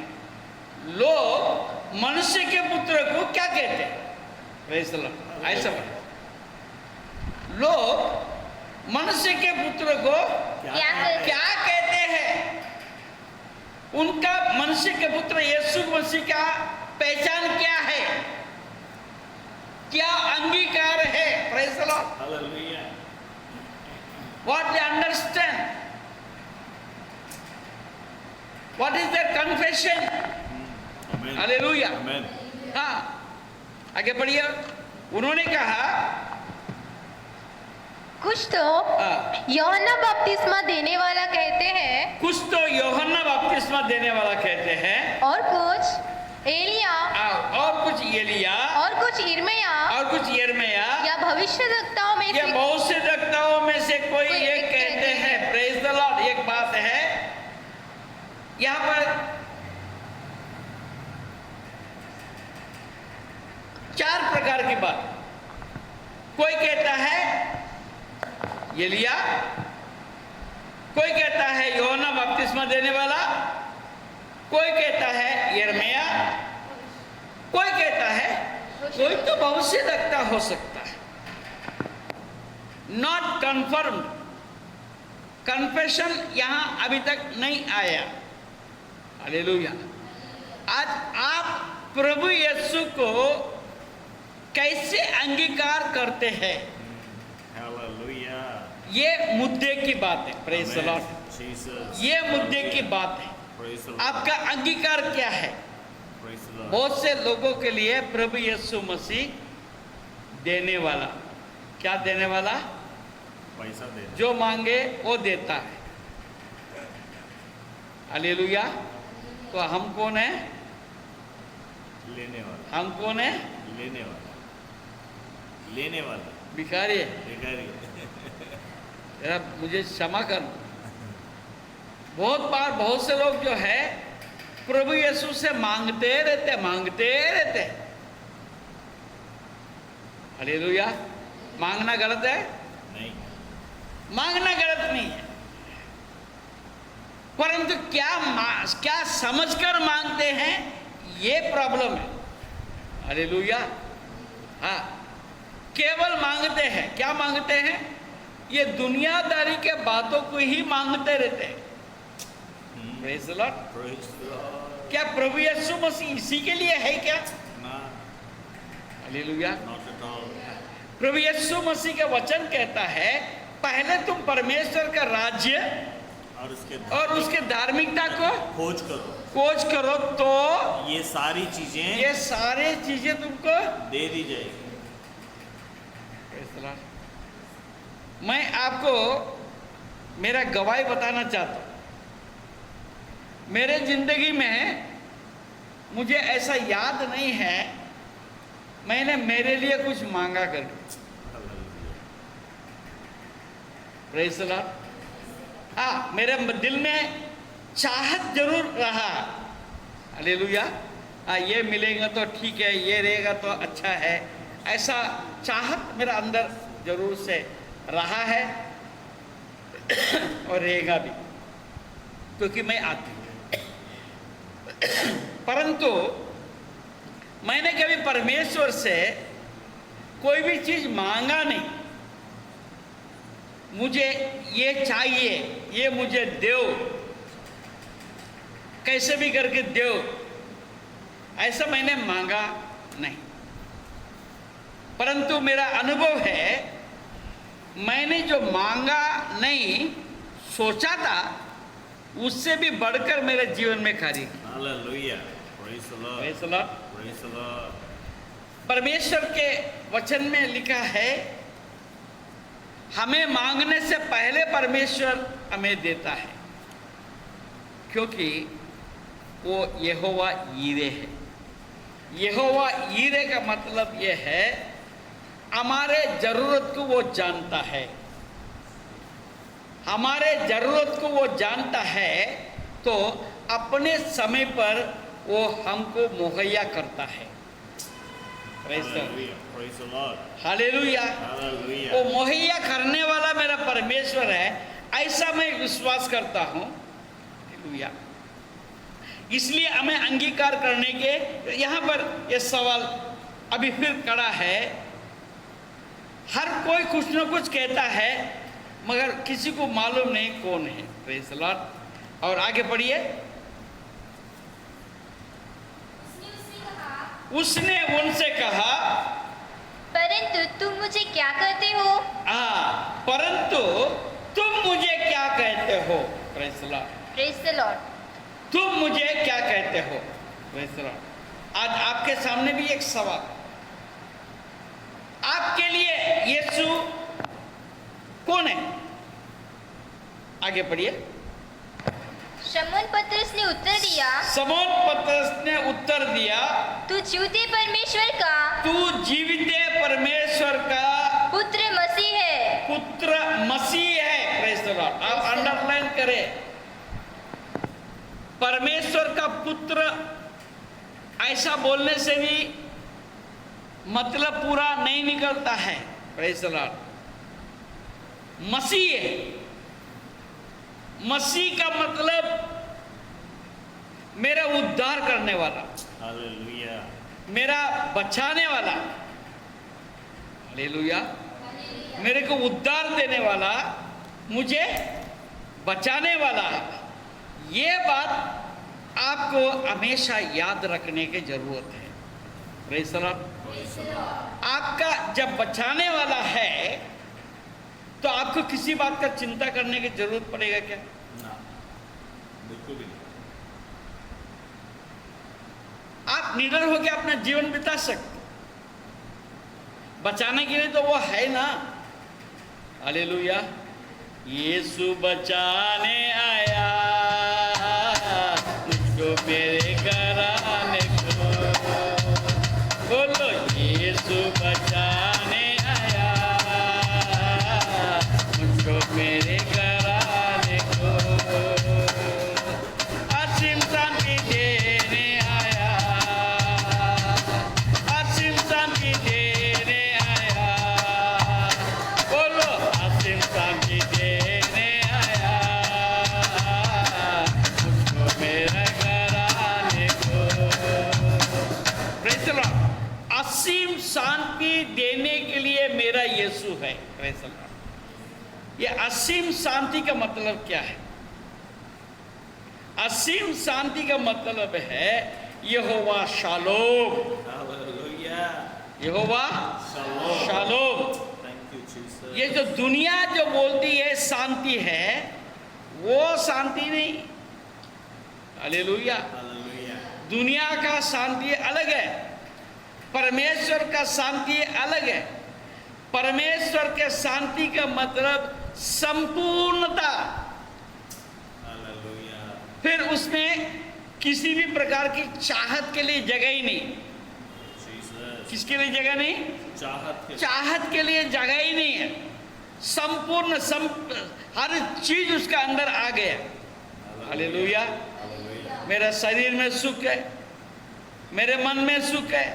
S1: लोग मनुष्य के पुत्र को क्या कहते हैं? Praise the Lord. ऐसा लोग मनुष्य के पुत्र को क्या कहते हैं? उनका मनुष्य के पुत्र यीशु मसीह का पहचान क्या है, क्या अंगीकार है? Praise the lord.
S4: Hallelujah.
S1: What they understand? What is their confession?
S4: Amen.
S1: Hallelujah.
S4: Amen.
S1: हाँ, आगे पढ़िए। उन्होंने कहा,
S5: कुछ तो यूहन्ना बपतिस्मा देने वाला कहते हैं,
S1: कुछ तो यूहन्ना बपतिस्मा देने वाला कहते हैं,
S5: और कुछ एलिया,
S1: और कुछ एलिया,
S5: और कुछ यिर्मयाह,
S1: और कुछ यिर्मयाह,
S5: या भविष्यद्वक्ताओं में
S1: या
S5: से
S1: बहुत से वक्ताओं में से कोई
S5: कोई
S1: एक
S5: एक
S1: कहते हैं। Praise the Lord. एक बात है यहाँ पर, 4 प्रकार की बात। कोई कहता है एलिया, कोई कहता है यूहन्ना बपतिस्मा देने वाला, कोई कहता है यिर्मयाह, कोई कहता है कोई तो भविष्यद्वक्ता हो सकता है। नॉट कंफर्म, कन्फेशन यहां अभी तक नहीं आया। हालेलुया। आज आप प्रभु यीशु को कैसे अंगीकार करते हैं,
S4: हालेलुया।
S1: ये मुद्दे की बात है। Praise the Lord.
S4: जीसस।
S1: ये मुद्दे की बात है।
S4: Praise the Lord.
S1: आपका अंगीकार क्या है?
S4: Praise the Lord.
S1: बहुत से लोगों के लिए प्रभु यीशु मसीह देने वाला, क्या देने वाला?
S4: पैसा दे।
S1: जो मांगे वो देता है। हालेलुया। तो हम कौन है?
S4: लेने वाला।
S1: हम कौन है?
S4: लेने वाला। लेने वाला।
S1: भिखारी है।
S4: भिखारी।
S1: जरा मुझे क्षमा कर। बहुत बार बहुत से लोग जो है प्रभु यीशु से मांगते रहते। हालेलुया। मांगना गलत है?
S4: नहीं।
S1: मांगना गलत नहीं है, परंतु क्या समझकर मांगते हैं, ये प्रॉब्लम है। हालेलुया। हाँ, केवल मांगते हैं। क्या मांगते हैं? ये दुनियादारी के बातों को ही मांगते रहते हैं। Praise the Lord.
S4: Praise the Lord.
S1: क्या प्रभु यीशु मसीह इसी के लिए है क्या?
S4: ना।
S1: हालेलुया।
S4: Not at all.
S1: प्रभु यीशु मसीह का वचन कहता है, पहले तुम परमेश्वर का राज्य और उसके धार्मिकता को खोज करो तो
S4: ये सारी
S1: चीजें तुमको
S4: दे दी जाएगी।
S1: मैं आपको मेरा गवाही बताना चाहता हूं। मेरे जिंदगी में मुझे ऐसा याद नहीं है मैंने मेरे लिए कुछ मांगा करके। Praise the Lord. हाँ, मेरे दिल में चाहत जरूर रहा। हालेलुया। हाँ, ये मिलेगा तो ठीक है, ये रहेगा तो अच्छा है, ऐसा चाहत मेरा अंदर जरूर से रहा है और रहेगा भी, क्योंकि मैं आती हूँ। परंतु मैंने कभी परमेश्वर से कोई भी चीज मांगा नहीं। मुझे ये चाहिए, ये मुझे दो, कैसे भी करके दो, ऐसा मैंने मांगा नहीं। परंतु मेरा अनुभव है, मैंने जो मांगा नहीं, सोचा था, उससे भी बढ़कर मेरे जीवन में कार्य किया।
S4: Hallelujah. Praise the Lord.
S1: Praise the Lord.
S4: Praise the Lord.
S1: परमेश्वर के वचन में लिखा है, हमें मांगने से पहले परमेश्वर हमें देता है, क्योंकि वो यहोवा यीरे है। यहोवा ईरे का मतलब ये है हमारे जरूरत को वो जानता है, हमारे जरूरत को वो जानता है, तो अपने समय पर वो हमको मुहैया करता है।
S4: Hallelujah. Praise the Lord.
S1: Hallelujah.
S4: Hallelujah.
S1: वो मुहैया करने वाला मेरा परमेश्वर है, ऐसा मैं विश्वास करता हूँ। हालेलुया। इसलिए हमें अंगीकार करने के यहाँ पर यह सवाल अभी फिर खड़ा है। हर कोई कुछ न कुछ कहता है मगर किसी को मालूम नहीं कौन है। Praise the Lord. और आगे पढ़िए। उसने उनसे कहा,
S3: परंतु तुम मुझे क्या कहते हो?
S1: परंतु तुम मुझे क्या कहते हो? Praise the Lord.
S3: Praise the Lord.
S1: तुम मुझे क्या कहते हो? Praise the Lord. आज आपके सामने भी एक सवाल, आपके लिए यीशु कौन है? आगे पढ़िए।
S3: शमौन पतरस ने उत्तर दिया,
S1: शमौन पतरस ने उत्तर दिया,
S3: तू जीविते परमेश्वर का,
S1: तू जीविते परमेश्वर का
S3: पुत्र मसीह है।
S1: पुत्र मसीह है। Praise the Lord. आप अंडरलाइन करें, परमेश्वर का पुत्र ऐसा बोलने से भी मतलब पूरा नहीं निकलता है। Praise the Lord. मसीह है, मसीह का मतलब मेरा उद्धार करने वाला,
S4: Hallelujah.
S1: मेरा बचाने वाला। हालेलुया। मेरे को उद्धार देने वाला, मुझे बचाने वाला। ये बात आपको हमेशा याद रखने की जरूरत है। Praise the Lord. आपका जब बचाने वाला है तो आपको किसी बात का चिंता करने की जरूरत पड़ेगा क्या?
S4: ना, बिल्कुल भी नहीं।
S1: आप निडर होकर अपना जीवन बिता सकते, बचाने के लिए तो वो है ना। हालेलुया। यीशु बचाने आया मुझको मेरे घर आने को। बोलो, यीशु बचाने आया मुझको मेरे घर आने को। असीम शांति देने आया, असीम शांति देने आया। बोलो, असीम शांति देने आया मुझको मेरे घर आने को। Praise the lord. असीम शांति देने के लिए मेरा यीशु है। Praise the lord. ये असीम शांति का मतलब क्या है? असीम शांति का मतलब है यहोवा शालोम।
S4: Hallelujah.
S1: यहोवा
S4: Shalom.
S1: शालोम।
S4: Thank you, Jesus.
S1: ये जो दुनिया जो बोलती है शांति है, वो शांति नहीं। हालेलुया।
S4: Hallelujah.
S1: दुनिया का शांति अलग है, परमेश्वर का शांति अलग है। परमेश्वर के शांति का मतलब संपूर्णता।
S4: Hallelujah.
S1: फिर उसमें किसी भी प्रकार की चाहत के लिए जगह ही नहीं।
S4: Jesus.
S1: किसके लिए जगह नहीं? चाहत के लिए जगह ही नहीं है। संपूर्ण हर चीज उसका अंदर आ गया। हालेलुया।
S4: Hallelujah.
S1: मेरा शरीर में सुख है, मेरे मन में सुख है,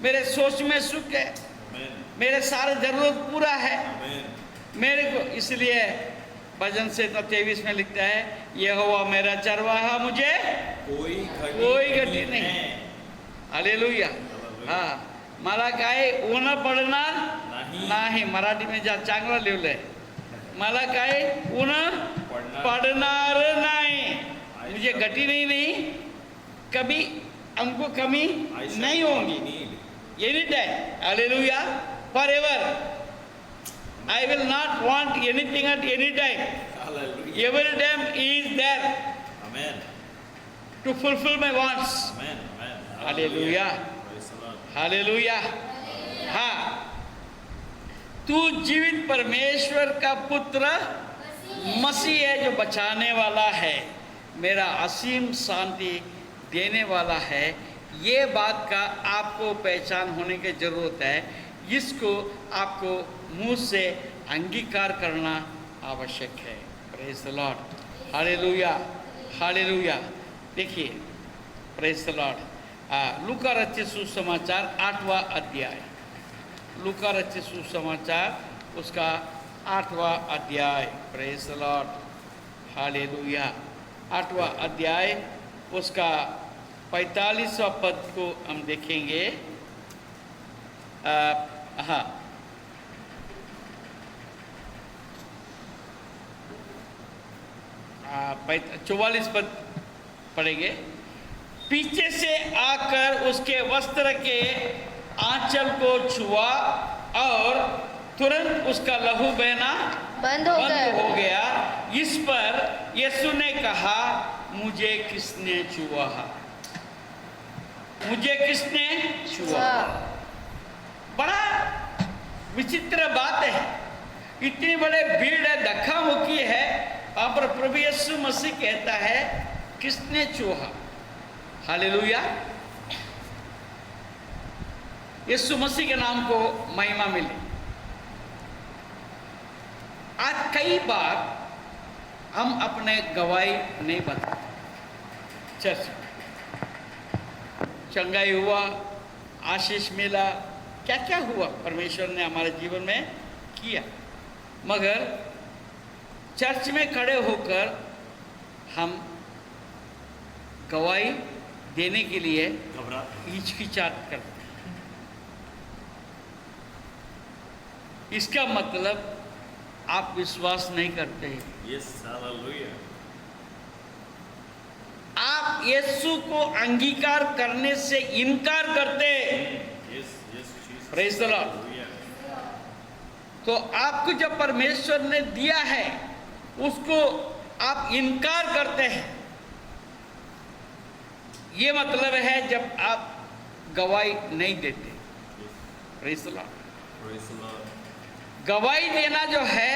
S1: मेरे सोच में सुख है,
S4: Amen.
S1: मेरे सारे जरूरत पूरा है
S4: Amen.
S1: मेरे को। इसलिए भजन से 23 में लिखता है, यहोवा मेरा चरवाहा, मुझे कोई घटी नहीं। हालेलुया। हाँ, मला काय ऊन पडणार नाही। मराठी में जा चांगला लिहिलंय, मला काय ऊन पडणार नहीं, मुझे घटी नहीं, कभी हमको कमी नहीं होगी। Any time. Hallelujah. Forever. I will not want anything at any time.
S4: Hallelujah.
S1: Every time He is there
S4: Amen.
S1: to fulfill my wants.
S4: Amen. Amen.
S1: Hallelujah.
S4: Praise the Lord.
S1: Hallelujah. हाँ, तू जीवित परमेश्वर का पुत्र मसीह है जो बचाने वाला है, मेरा असीम शांति देने वाला है। ये बात का आपको पहचान होने की ज़रूरत है, इसको आपको मुंह से अंगीकार करना आवश्यक है। Praise the lord, hallelujah, hallelujah. देखिए, प्रेज द लॉर्ड। लूका रचित सुसमाचार 8वां अध्याय, लूका रचित सुसमाचार उसका 8वां अध्याय, प्रेज द लॉर्ड, हालेलुया। 8वां अध्याय उसका 45वां पद को हम देखेंगे। हाँ, 44 पद पढ़ेंगे। पीछे से आकर उसके वस्त्र के आंचल को छुआ और तुरंत उसका लहू बहना
S5: बंद हो
S1: गया। इस पर यीशु ने कहा, मुझे किसने छुआ? मुझे किसने छुआ? बड़ा विचित्र बात है, इतनी बड़े भीड़ है, धक्का मुक्की है, पर प्रभु यीशु मसीह कहता है किसने छुआ? हालेलुया। यीशु मसीह के नाम को महिमा मिले। आज कई बार हम अपने गवाही नहीं बताते। चर्च चंगाई हुआ, आशीष मिला, क्या क्या हुआ परमेश्वर ने हमारे जीवन में किया, मगर चर्च में खड़े होकर हम गवाही देने के लिए हिचकिचाहट करते हैं। इसका मतलब आप विश्वास नहीं करते हैं।
S4: Yes, hallelujah.
S1: आप यीशु को अंगीकार करने से इनकार करते हैं।
S4: Yes, yes, Jesus.
S1: Praise the Lord.
S4: Hallelujah.
S1: तो आपको जो परमेश्वर ने दिया है उसको आप इनकार करते हैं। ये मतलब है जब आप गवाही नहीं देते। Praise the Lord.
S4: Praise the Lord.
S1: गवाही देना जो है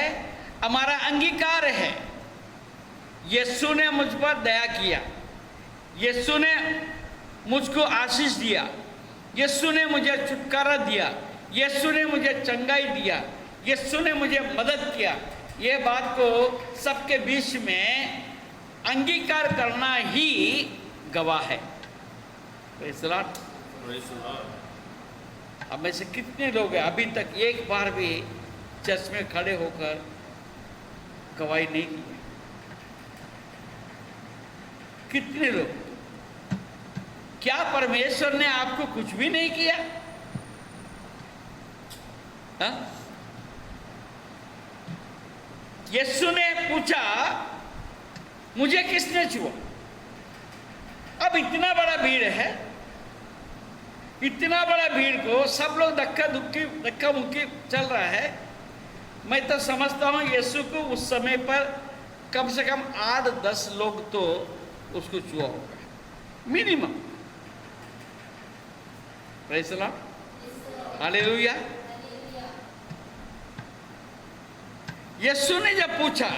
S1: हमारा अंगीकार है। यीशु ने मुझ पर दया किया, यीशु ने मुझको आशीष दिया, यीशु ने मुझे छुटकारा दिया, यीशु ने मुझे चंगाई दिया, यीशु ने मुझे मदद किया। ये बात को सबके बीच में अंगीकार करना ही गवाह है। Praise the Lord.
S4: Praise the Lord.
S1: अब में से कितने लोग हैं अभी तक एक बार भी चर्च में खड़े होकर गवाही नहीं दी? कितने लोग? क्या परमेश्वर ने आपको कुछ भी नहीं किया? हाँ? यीशु ने पूछा, मुझे किसने छुआ? अब इतना बड़ा भीड़ है, इतना बड़ा भीड़ को सब लोग धक्का मुक्की चल रहा है। मैं तो समझता हूँ यीशु को उस समय पर कम से कम 8-10 लोग तो उसको छुआ होगा minimum. Praise the lord, hallelujah. Yeshu ने जब पूछा,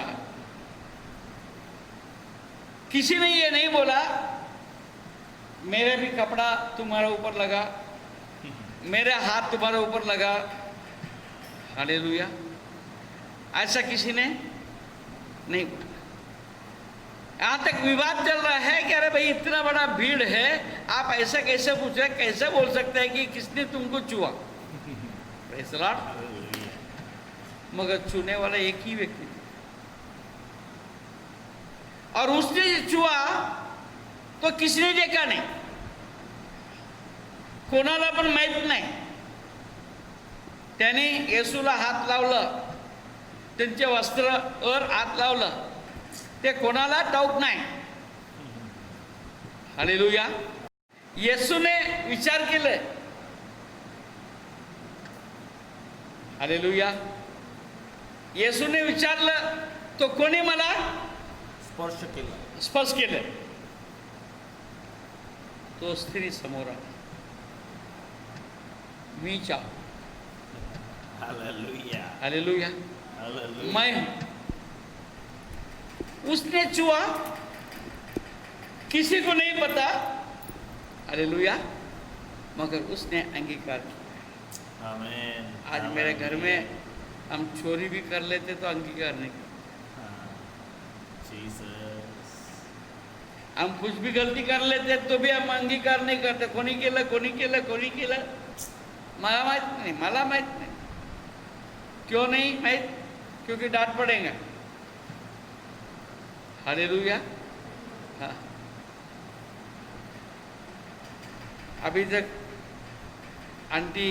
S1: किसी ने ये नहीं बोला मेरे भी कपड़ा तुम्हारे ऊपर लगा, मेरे हाथ तुम्हारे ऊपर लगा, हालेलुया। ऐसा किसी ने नहीं बोला। यहाँ तक विवाद चल रहा है कि अरे भाई इतना बड़ा भीड़ है, आप ऐसा कैसे पूछ रहे, कैसे बोल सकते हैं कि किसने तुमको छुआ? Praise the Lord. मगर छूने वाला एक ही व्यक्ति था, और उसने छुआ तो किसने देखा नहीं, कोणाला पण माहित नाही। त्याने येशूला हात लावलं, त्यांचे वस्त्रावर हात लावलं, ते कोणाला ठाऊक नाही। हालेलुया। येशूने विचार केले, हालेलुया। येशूने विचारलं तो कोणी मला स्पर्श केलं? तो स्त्री समोर आली, मी चाहूं।
S4: Hallelujah.
S1: हालेलुया।
S4: Hallelujah.
S1: मैं हूं। उसने छुआ, किसी को नहीं पता। हालेलुया। मगर उसने अंगीकार किया।
S4: आमेन।
S1: आज मेरे घर में हम चोरी भी कर लेते तो अंगीकार नहीं करते।
S4: जीसस।
S1: हम कुछ भी गलती कर लेते तो भी हम अंगीकार नहीं करते। कोणी केलं मला माहित नहीं। क्यों नहीं माहित? क्योंकि डांट पड़ेगा। हालेलुया। हाँ, अभी तक आंटी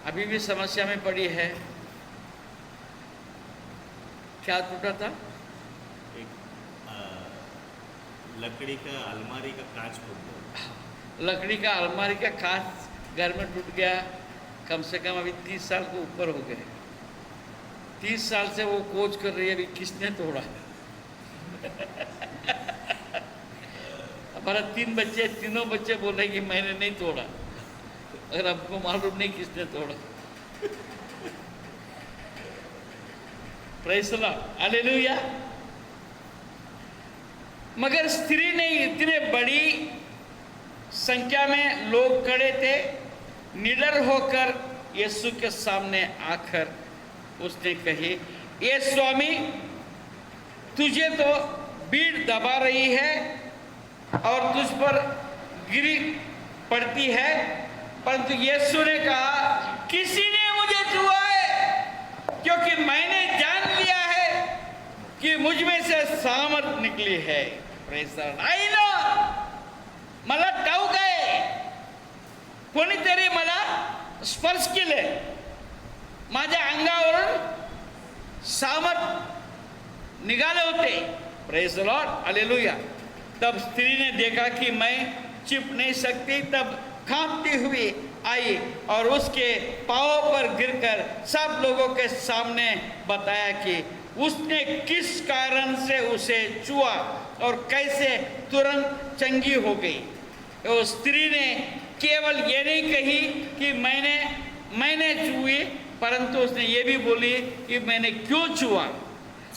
S1: अभी भी समस्या में पड़ी है। क्या टूटा था?
S4: एक लकड़ी का अलमारी का कांच फूट गया।
S1: लकड़ी का अलमारी का कांच घर में टूट गया। कम से कम अभी 30 साल के ऊपर हो गए। 30 साल से वो खोज कर रही है अभी किसने तोड़ा। हमारा 3 बच्चे, तीनों बच्चे बोले कि मैंने नहीं तोड़ा। अगर आपको मालूम नहीं किसने तोड़ा। Praise the lord, hallelujah. मगर स्त्री ने इतने बड़ी संख्या में लोग खड़े थे, निडर होकर यीशु के सामने आकर उसने कही, ये स्वामी, तुझे तो भीड़ दबा रही है और तुझ पर गिरी पड़ती है, परंतु यीशु ने कहा, किसी ने मुझे छुआ है, क्योंकि मैंने जान लिया है कि मुझ में से सामर्थ निकली है। Praise the Lord. I know, मला ठाऊक आहे कोणीतरी मला स्पर्श केले, माझ्या अंगावरून सामर्थ निकाले होते। Praise the lord, hallelujah. तब स्त्री ने देखा कि मैं छिप नहीं सकती, तब कांपती हुई आई और उसके पांवों पर गिरकर सब लोगों के सामने बताया कि उसने किस कारण से उसे छुआ और कैसे तुरंत चंगी हो गई। तो स्त्री ने केवल ये नहीं कही कि मैंने छुई, परंतु उसने ये भी बोली कि मैंने क्यों छुआ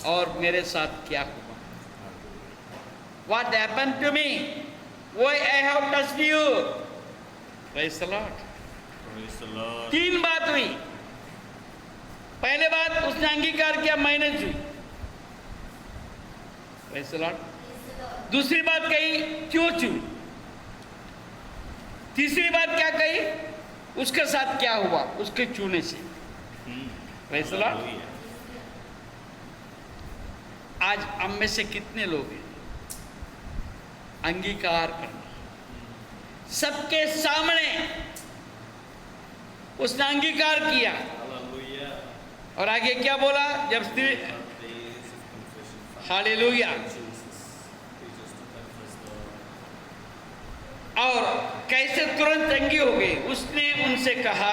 S1: और मेरे साथ क्या हुआ। What happened to me? Why I have touched you? Praise the Lord.
S4: Praise the Lord.
S1: 3 बात हुई। पहले बात उसने अंगीकार किया, मैंने छुई। Praise the Lord. दूसरी बात कही, क्यों छुई। तीसरी बात क्या कही, उसके साथ क्या हुआ उसके छूने से। Praise the Lord. आज हम में से कितने लोग हैं अंगीकार करना, सबके सामने उसने अंगीकार किया
S4: Hallelujah.
S1: और आगे क्या बोला जब स्त्री,
S4: Days of confession.
S1: Hallelujah.
S4: Jesus. Jesus to confess the
S1: और कैसे तुरंत चंगी हो गई। उसने उनसे कहा,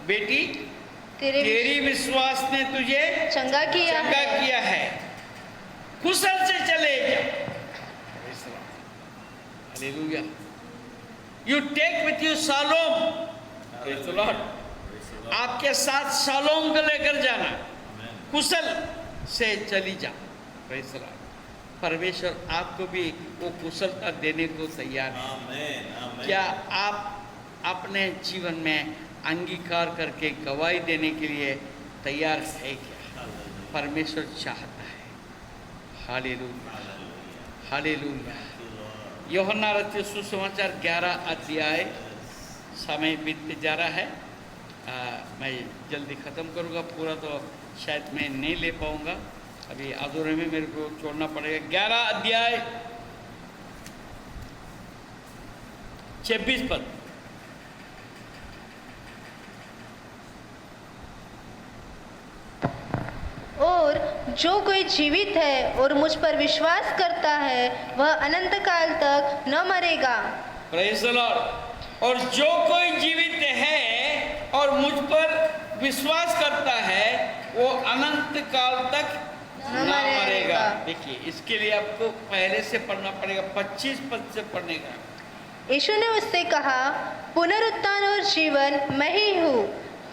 S1: बेटी, तेरी विश्वास ने तुझे
S5: चंगा किया
S1: है, कुशल से चले जा। Hallelujah. You take with you शालोम। Praise the Lord. आपके साथ शालोम को लेकर जाना, कुशल से चली जा। Praise the Lord. परमेश्वर आपको भी वो कुशलता देने को तैयार है।
S4: Amen. Amen.
S1: क्या आप अपने जीवन में अंगीकार करके गवाही देने के लिए तैयार है क्या?
S4: Hallelujah.
S1: परमेश्वर चाहता है। Hallelujah,
S4: Hallelujah.
S1: Hallelujah.
S4: Thank you, Lord.
S1: यूहन्ना रचित सुसमाचार 11 अध्याय। समय बीतते जा रहा है। मैं जल्दी ख़त्म करूँगा, पूरा तो शायद मैं नहीं ले पाऊँगा, अभी अधूरे में मेरे को छोड़ना पड़ेगा। 11 अध्याय 26 पद।
S5: और जो कोई जीवित है और मुझ पर विश्वास करता है वह अनंत काल तक न मरेगा।
S1: Praise the Lord. और जो कोई जीवित है और मुझ पर विश्वास करता है वो अनंत काल तक न मरेगा। देखिए, इसके लिए आपको पहले से पढ़ना पड़ेगा, 25 पद से पढ़ने का।
S5: यीशु ने उससे कहा, पुनरुत्थान और जीवन मैं ही हूँ।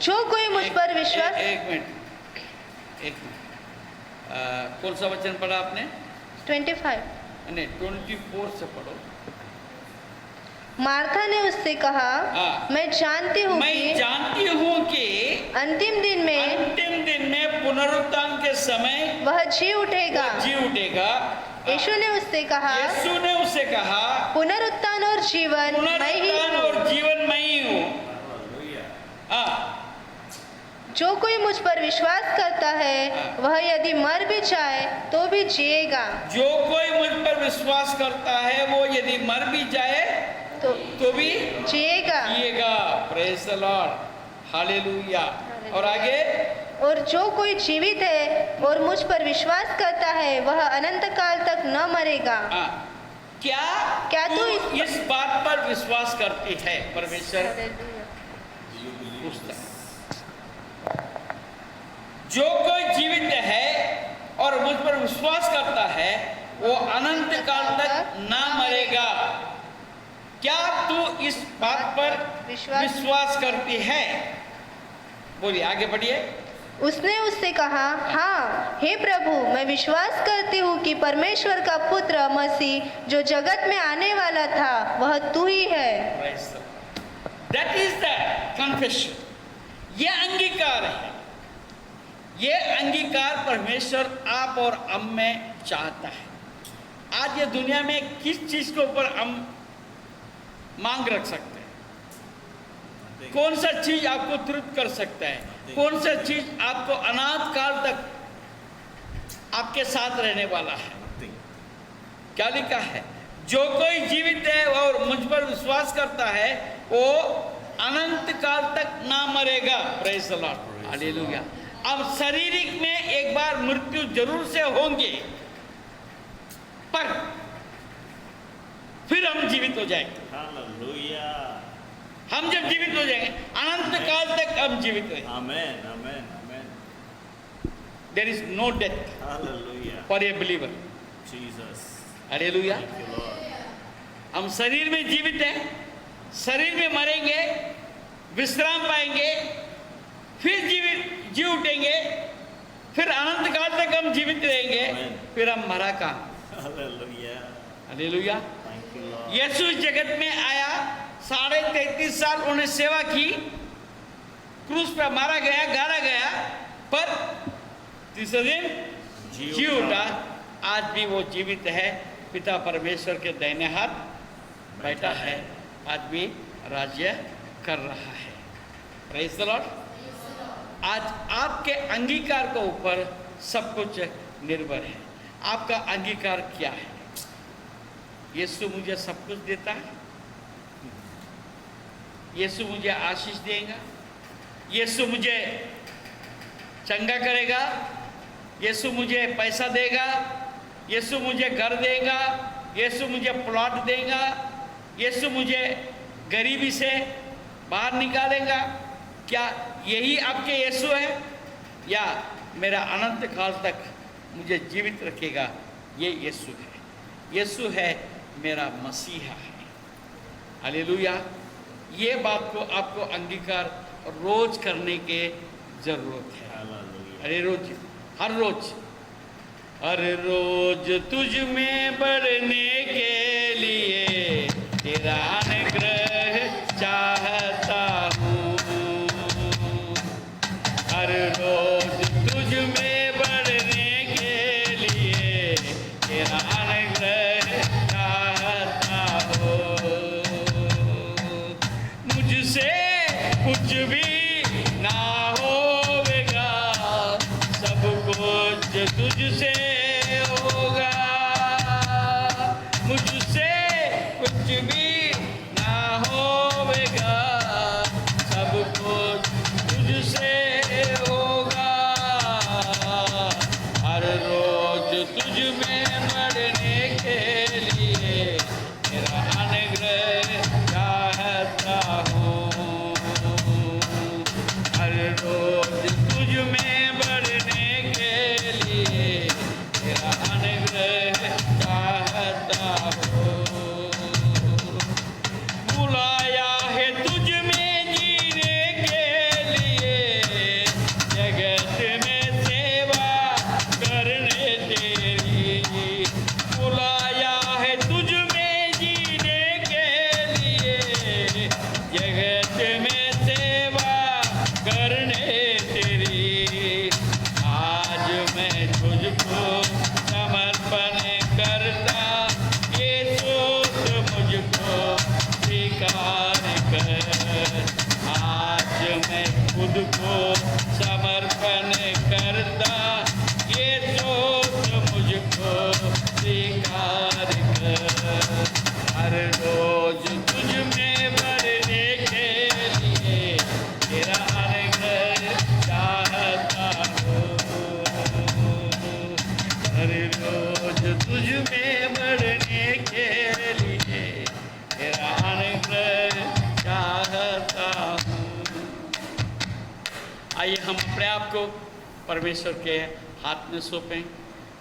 S5: जो कोई मुझ पर विश्वास।
S1: एक मिनट। कौन सा वचन पढ़ा आपने?
S5: 25।
S1: नहीं, 24 से पढ़ो।
S5: मार्था ने उससे कहा,
S1: हाँ।
S5: मैं जानती हूँ
S1: मैं
S5: कि
S1: जानती हूँ कि
S5: अंतिम दिन में
S1: पुनरुत्थान के समय
S5: वह जी उठेगा।
S1: जी उठेगा।
S5: यीशु ने उससे कहा,
S1: यीशु ने उससे कहा,
S5: पुनरुत्थान और जीवन मैं ही
S1: पुनरुत्थान
S5: हूँ।
S1: और जीवन मैं ही हूँ। हाँ,
S5: जो कोई मुझ पर विश्वास करता है वह यदि मर भी जाए तो भी जिएगा।
S1: जो कोई मुझ पर विश्वास करता है वो यदि मर भी जाए तो भी
S5: जिएगा।
S1: जिएगा। Praise the lord, hallelujah. और आगे,
S5: और जो कोई जीवित है और मुझ पर विश्वास करता है वह अनंत काल तक न मरेगा।
S1: हाँ, क्या
S5: तू
S1: तू इस बात पर विश्वास करती है? परमेश्वर पूछता है। जो कोई जीवित है और मुझ पर विश्वास करता है वो अनंत काल तक ना मरेगा। क्या तू इस बात पर विश्वास करती है? बोलिए, आगे बढ़िए।
S5: उसने उससे कहा, हाँ हे प्रभु, मैं विश्वास करती हूँ कि परमेश्वर का पुत्र मसीह जो जगत में आने वाला था वह तू ही है।
S1: That is the confession. ये अंगीकार है। ये अंगीकार परमेश्वर आप और हम में चाहता है। आज ये दुनिया में किस चीज के ऊपर हम मांग रख सकते हैं? कौन सा चीज आपको तृप्त कर सकता है? कौन सा चीज आपको अनाथ काल तक आपके साथ रहने वाला है? क्या लिखा है? जो कोई जीवित है और मुझ पर विश्वास करता है वो अनंत काल तक ना मरेगा। Praise the lord, hallelujah. अब शारीरिक में एक बार मृत्यु जरूर से होंगे, पर फिर हम जीवित हो जाएंगे।
S4: हालेलुया।
S1: हम जब जीवित हो जाएंगे अनंत काल तक हम जीवित रहेंगे।
S4: Amen, amen, amen.
S1: There is no death
S4: hallelujah.
S1: For a believer.
S4: Jesus.
S1: Hallelujah.
S4: Thank you lord.
S1: हम शरीर में जीवित हैं, शरीर में मरेंगे, विश्राम पाएंगे, फिर जी उठेंगे, फिर अनंत काल तक हम जीवित रहेंगे। फिर हम मरा कहाँ?
S4: Hallelujah.
S1: Hallelujah.
S4: Thank you lord.
S1: Yeshu इस जगत में आया, 33.5 साल उन्हें सेवा की, क्रूस पर मारा गया, गाड़ा गया, पर तीसरे दिन जी उठा। आज भी वो जीवित है, पिता परमेश्वर के दाहिने हाथ बैठा है, आज भी राज्य कर रहा है। Praise the Lord. आज आपके अंगीकार के ऊपर सब कुछ निर्भर है। आपका अंगीकार क्या है? यीशु मुझे सब कुछ देता है, यीशु मुझे आशीष देगा, यीशु मुझे चंगा करेगा, यीशु मुझे पैसा देगा, यीशु मुझे घर देगा, यीशु मुझे प्लॉट देगा, यीशु मुझे गरीबी से बाहर निकालेगा। क्या यही आपके यीशु है? या मेरा अनंत काल तक मुझे जीवित रखेगा? ये यीशु है। यीशु है मेरा मसीहा है। हालेलुया। ये बात को आपको अंगीकार रोज करने के जरूरत है। अरे रोज, हर रोज, हर रोज तुझ में बढ़ने के लिए तेरा अनुग्रह चाहता हूँ। हर रोज तुझ में बढ़ने के लिए तेरा अनुग्रह चाहता हूँ। मुझसे कुछ भी ना होगा, सब कुछ तुझसे होगा। मुझसे कुछ भी ना होगा, सब कुछ तुझसे होगा। आइए हम अपने आप को परमेश्वर के हाथ में सौंपें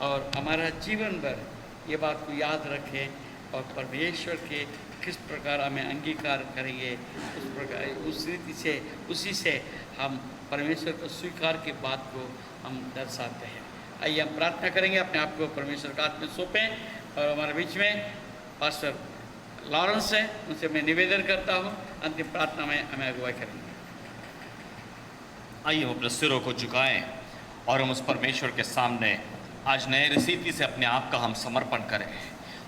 S1: और हमारा जीवन भर ये बात को याद रखें और परमेश्वर के किस प्रकार हमें अंगीकार करेंगे उस प्रकार उस रीति से उसी से हम परमेश्वर को स्वीकार की बात को हम दर्शाते हैं। आइए हम प्रार्थना करेंगे, अपने आप को परमेश्वर के हाथ में सौंपें और हमारे बीच में पास्टर लॉरेंस है, उनसे मैं निवेदन करता हूँ अंतिम प्रार्थना में हमें अगुवाई करेंगे।
S6: आइए हम अपने सिरों को झुकाएं और हम उस परमेश्वर के सामने आज नए रीति से अपने आप का हम समर्पण करें।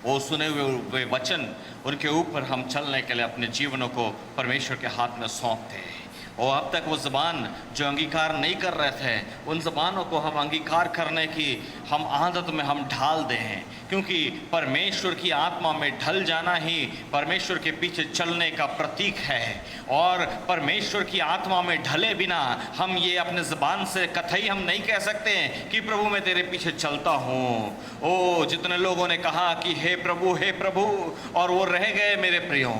S6: वो सुने हुए वचन उनके ऊपर हम चलने के लिए अपने जीवनों को परमेश्वर के हाथ में सौंपते हैं। और अब तक वो ज़बान जो अंगीकार नहीं कर रहे थे, उन ज़बानों को हम अंगीकार करने की हम आदत में हम ढाल दें, क्योंकि परमेश्वर की आत्मा में ढल जाना ही परमेश्वर के पीछे चलने का प्रतीक है। और परमेश्वर की आत्मा में ढले बिना हम ये अपने ज़बान से कतई हम नहीं कह सकते कि प्रभु मैं तेरे पीछे चलता हूँ। ओ जितने लोगों ने कहा कि हे प्रभु और वो रह गए मेरे प्रियो,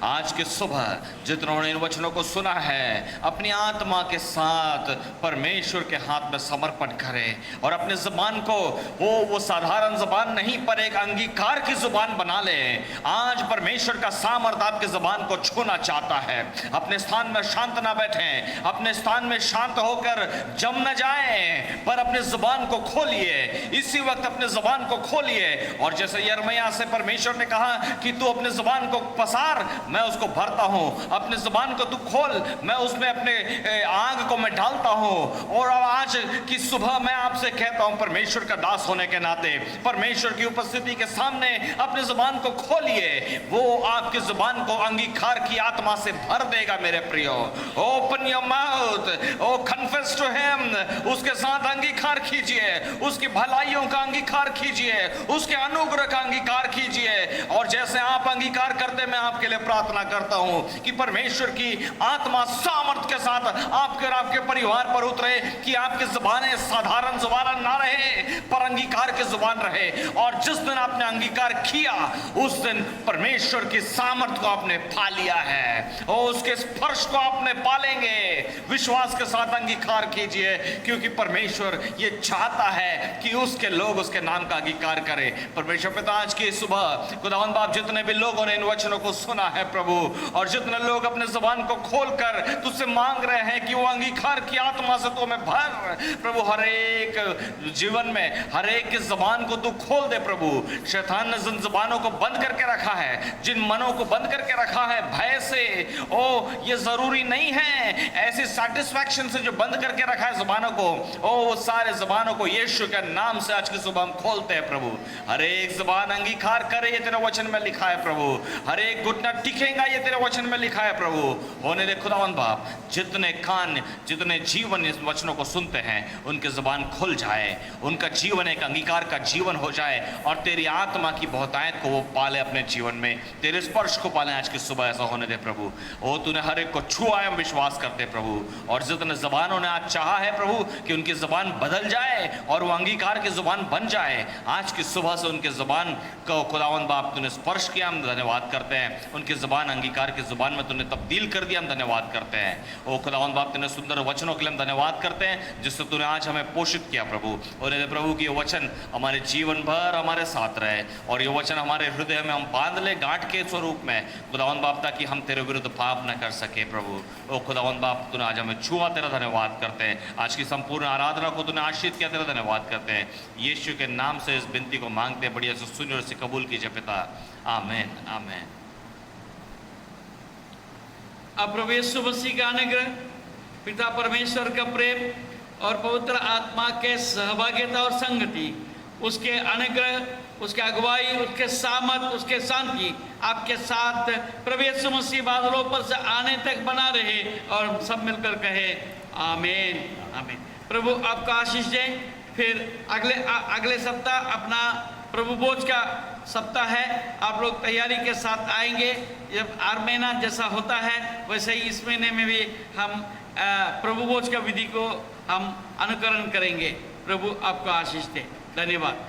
S6: आज के सुबह जितनों ने इन वचनों को सुना है अपनी आत्मा के साथ परमेश्वर के हाथ में समर्पण करें और अपने ज़बान को वो साधारण ज़बान नहीं पर एक अंगीकार की ज़ुबान बना ले। आज परमेश्वर का सामर्थ आपके ज़बान को छूना चाहता है। अपने स्थान में शांत ना बैठें, अपने स्थान में शांत होकर जम न जाएं, पर अपने ज़बान को खोलिए, इसी वक्त अपने ज़बान को खोलिए। और जैसे यिर्मयाह से परमेश्वर ने कहा कि तू अपने ज़बान को पसार, मैं उसको भरता हूँ, अपने ज़बान को तू खोल, मैं उसमें अपने आग को मैं डालता हूँ। और आज की सुबह मैं आपसे कहता हूँ परमेश्वर का दास होने के नाते परमेश्वर की उपस्थिति के सामने अपने ज़बान को खोलिए, वो आपकी ज़बान को अंगीकार की आत्मा से भर देगा मेरे प्रियो। Open your mouth, oh confess to him, उसके साथ अंगीकार कीजिए, उसकी भलाइयों का अंगीकार कीजिए, उसके अनुग्रह का अंगीकार कीजिए। और जैसे आप अंगीकार करते मैं आपके लिए प्रार्थना करता हूँ कि परमेश्वर की आत्मा सामर्थ के साथ आपके और आपके परिवार पर उतरे, कि आपकी ज़ुबानें साधारण ज़ुबान ना रहे पर अंगीकार की ज़ुबान रहे। और जिस दिन आपने अंगीकार किया उस दिन परमेश्वर की सामर्थ को आपने पा लिया है और उसके स्पर्श को आपने पालेंगे। विश्वास के साथ अंगीकार कीजिए, क्योंकि परमेश्वर ये चाहता है कि उसके लोग उसके नाम का अंगीकार करें। परमेश्वर पिता आज की सुबह खुदावंद बाप जितने भी लोगों ने इन वचनों को सुना है प्रभु, और जितने लोग अपने ज़ुबान को खोलकर तुझसे मांग रहे हैं कि वो अंगीकार की आत्मा से तो मैं भर प्रभु, हर एक जीवन में हर एक की ज़ुबान को तू खोल दे प्रभु। शैतान ने जिन ज़ुबानों को बंद करके रखा है, जिन मनों को बंद करके रखा है भय से, ओ ये जरूरी नहीं है, ऐसी सैटिस्फैक्शन से जो बंद करके रखा है ज़ुबानों को, ओ वो सारे ज़ुबानों को यीशु के नाम से आज की सुबह हम खोलते हैं प्रभु। हर एक ज़ुबान अंगीकार करे, ये तेरे वचन में लिखा है प्रभु। हर एक घुटना टिकेगा, ये तेरे वचन में लिखा है प्रभु। होने दे खुदावंद बाप, जितने कान जितने जीवन इस वचनों को सुनते हैं उनके ज़ुबान खुल जाए, उनका जीवन एक अंगीकार का जीवन हो जाए और तेरी आत्मा की बहुतायत को वो पाले अपने जीवन में, तेरे स्पर्श को पाले आज की सुबह। ऐसा होने दे प्रभु। ओ तूने हर एक को छुआ है, हम विश्वास करते प्रभु। और जितने ज़बानों ने आज चाहा है प्रभु कि उनकी ज़बान बदल जाए और वो अंगीकार की ज़ुबान बन जाए, आज की सुबह से उनके ज़बान को खुदावंद बाप तूने स्पर्श किया, हम धन्यवाद करते हैं। उनकी ज़बान अंगीकार की ज़ुबान में तूने तब्दील कर दिया, हम धन्यवाद करते हैं। ओ खुदावंद बाप तूने सुंदर वचनों के लिए हम धन्यवाद करते हैं जिससे तूने आज हमें पोषित किया प्रभु। और यदि प्रभु की ये वचन हमारे जीवन भर हमारे साथ रहे और ये वचन हमारे हृदय में हम बांध ले गांठ के स्वरूप में खुदावंद बाप, ताकि हम तेरे विरुद्ध पाप न कर सके प्रभु। ओ खुदावंद बाप तूने आज हमें छुआ, तेरा धन्यवाद करते हैं। आज की संपूर्ण आराधना को तूने आशीष किया, तेरा धन्यवाद करते हैं। यीशु के नाम से इस विनती को मांगते हैं, बढ़िया से सुनिए और इसे कबूल कीजिए पिता। आमीन आमीन।
S1: अब प्रभु यीशु मसीह का अनुग्रह, पिता परमेश्वर का प्रेम और पवित्र आत्मा के सहभागिता और संगति, उसके अनुग्रह, उसके अगुवाई, उसके सामर्थ, उसके शांति आपके साथ प्रभु यीशु मसीह बादलों पर से आने तक बना रहे। और हम सब मिलकर कहे आमीन आमीन। प्रभु आपका आशीष दे। फिर अगले सप्ताह अपना प्रभु भोज का सप्ताह है, आप लोग तैयारी के साथ आएंगे। जब हर महीना जैसा होता है वैसे ही इस महीने में भी हम प्रभु भोज का विधि को हम अनुकरण करेंगे। प्रभु आपको आशीष दे। धन्यवाद।